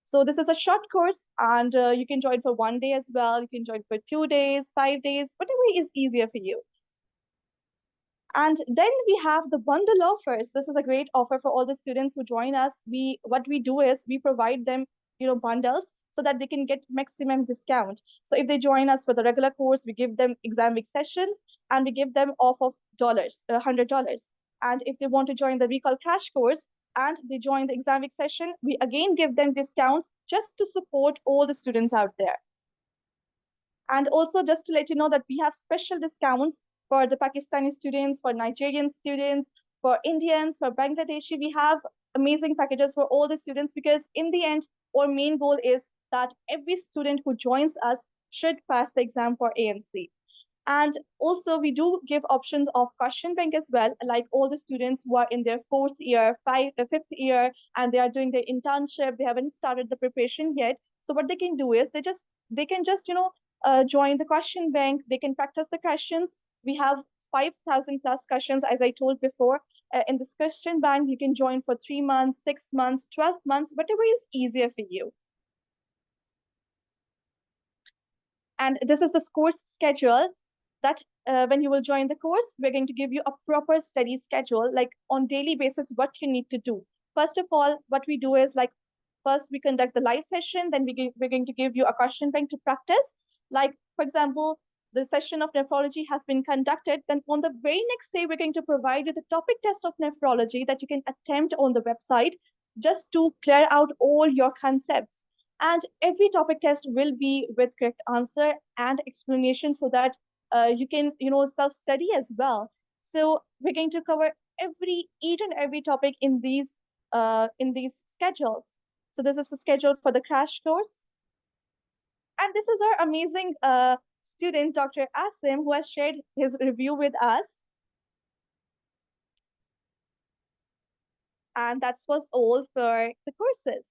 So this is a short course, and you can join for 1 day as well. You can join for 2 days, 5 days, whatever is easier for you. And then we have the bundle offers. This is a great offer for all the students who join us. What we do is we provide them, bundles so that they can get maximum discount. So if they join us for the regular course, we give them exam week sessions and we give them off of $100. And if they want to join the recall crash course and they join the exam week session, we again give them discounts just to support all the students out there. And also, just to let you know that we have special discounts for the Pakistani students, for Nigerian students, for Indians, for Bangladeshi. We have amazing packages for all the students because in the end, our main goal is that every student who joins us should pass the exam for AMC. And also, we do give options of question bank as well, like all the students who are in their fourth year, fifth year, and they are doing their internship. They haven't started the preparation yet. So what they can do is they can just join the question bank. They can practice the questions. We have 5,000 plus questions, as I told before. In this question bank, you can join for 3 months, 6 months, 12 months, whatever is easier for you. And this is the course schedule that when you will join the course, we're going to give you a proper study schedule, like on daily basis, what you need to do. First of all, what we do is like, first we conduct the live session, then we're going to give you a question bank to practice. Like, for example, the session of nephrology has been conducted, then on the very next day, we're going to provide you the topic test of nephrology that you can attempt on the website just to clear out all your concepts. And every topic test will be with correct answer and explanation so that you can self-study as well. So we're going to cover each and every topic in these schedules. So this is the schedule for the crash course. And this is our amazing student, Dr. Asim, who has shared his review with us. And that was all for the courses.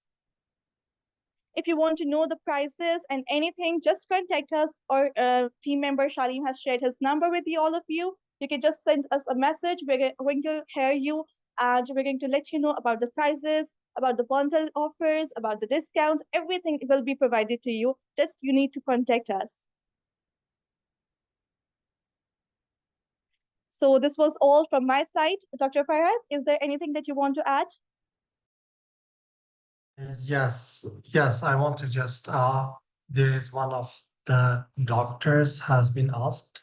If you want to know the prices and anything, just contact us. Our team member Shalim has shared his number with you, all of you. You can just send us a message. We're going to hear you, and we're going to let you know about the prices, about the bundle offers, about the discounts. Everything will be provided to you. Just you need to contact us. So this was all from my side. Dr. Farhat, is there anything that you want to add? Yes, I want to just there is one of the doctors has been asked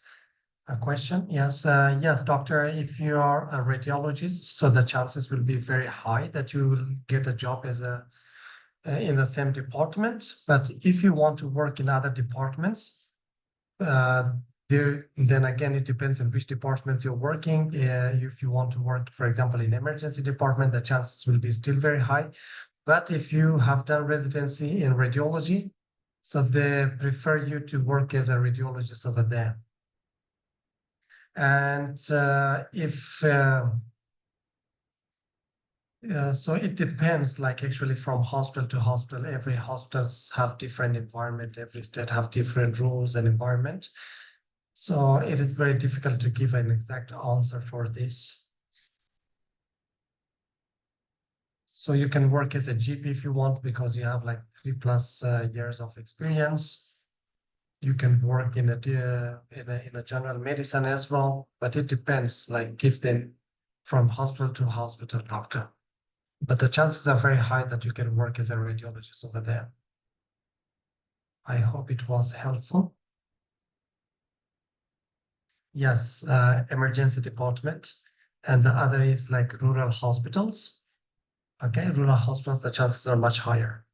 a question. Yes, doctor, if you are a radiologist, so the chances will be very high that you will get a job as a in the same department. But if you want to work in other departments, uh, then again, it depends on which departments you're working. If you want to work, for example, in emergency department, the chances will be still very high. But if you have done residency in radiology, so they prefer you to work as a radiologist over there. And so it depends, like actually from hospital to hospital, every hospitals have different environment, every state have different rules and environment. So it is very difficult to give an exact answer for this. So you can work as a GP if you want, because you have like 3+ years of experience. You can work in a general medicine as well, but it depends, like give them from hospital to hospital doctor. But the chances are very high that you can work as a radiologist over there. I hope it was helpful. Yes, emergency department. And the other is like rural hospitals. Okay, rural hospitals, the chances are much higher.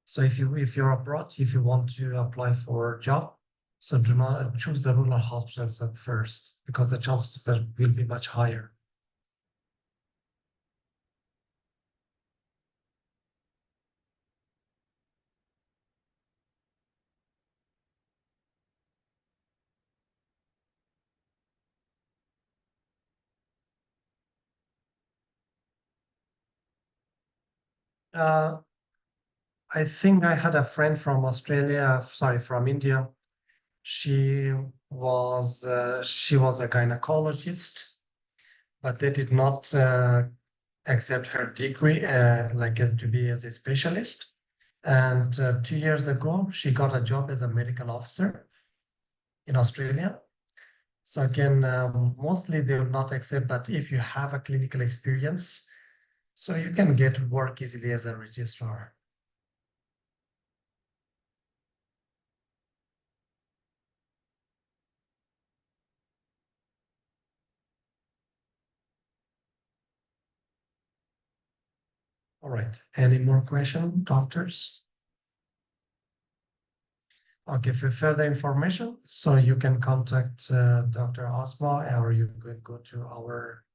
So if you're abroad, if you want to apply for a job, so do not choose the rural hospitals at first, because the chances will be much higher. Uh, I think I had a friend from Australia, sorry, from India. She was a gynecologist, but they did not accept her degree to be as a specialist. And 2 years ago, she got a job as a medical officer in Australia. So again, mostly they will not accept, but if you have a clinical experience, so you can get work easily as a registrar. All right. Any more questions, doctors? Okay, for further information, so you can contact Dr. Asma, or you could go to our.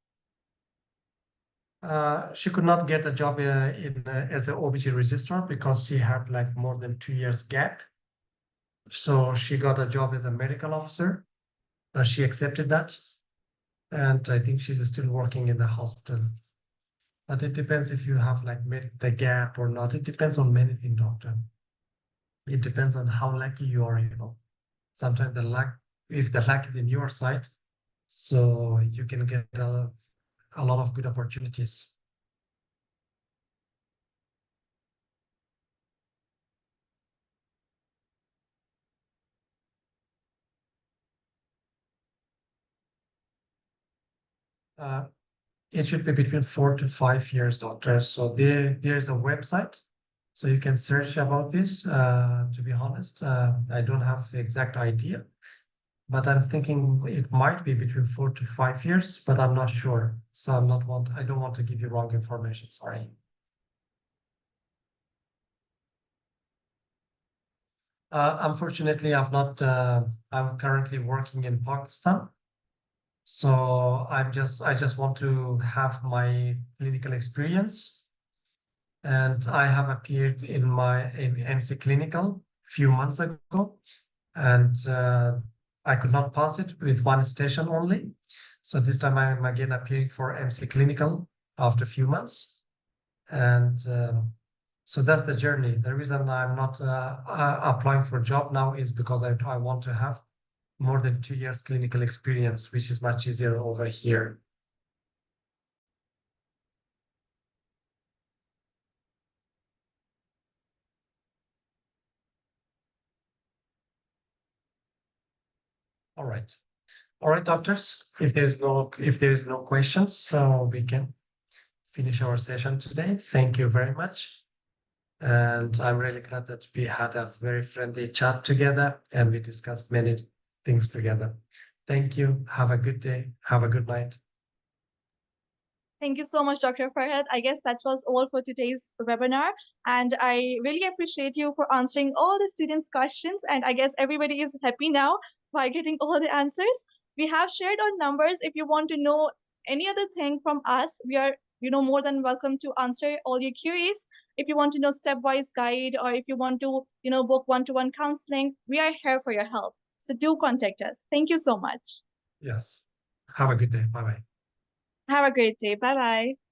She could not get a job as an OBG registrar because she had like more than 2 years gap. So she got a job as a medical officer. She accepted that, and I think she's still working in the hospital. But it depends if you have like the gap or not. It depends on many things, doctor. It depends on how lucky you are. Sometimes if the luck is in your side, so you can get a lot of good opportunities. Uh, it should be between 4 to 5 years, doctor. So there's a website, so you can search about this. To be honest, I don't have the exact idea, but I'm thinking it might be between 4 to 5 years, but I'm not sure. So I don't want to give you wrong information. Sorry. Unfortunately, I've not. I'm currently working in Pakistan, so I just want to have my clinical experience, and I have appeared in MC Clinical a few months ago, and I could not pass it with one station only. So this time I'm again appearing for MC Clinical after a few months, and so that's the journey. The reason I'm not applying for a job now is because I want to have more than 2 years clinical experience, which is much easier over here. All right. All right, doctors. If there is no questions, so we can finish our session today. Thank you very much. And I'm really glad that we had a very friendly chat together and we discussed many things together. Thank you. Have a good day. Have a good night. Thank you so much, Dr. Farhat. I guess that was all for today's webinar. And I really appreciate you for answering all the students' questions. And I guess everybody is happy now by getting all the answers. We have shared our numbers. If you want to know any other thing from us, we are more than welcome to answer all your queries. If you want to know stepwise guide, or if you want to book one-to-one counseling, we are here for your help. So do contact us. Thank you so much. Yes. Have a good day. Bye bye. Have a great day. Bye bye.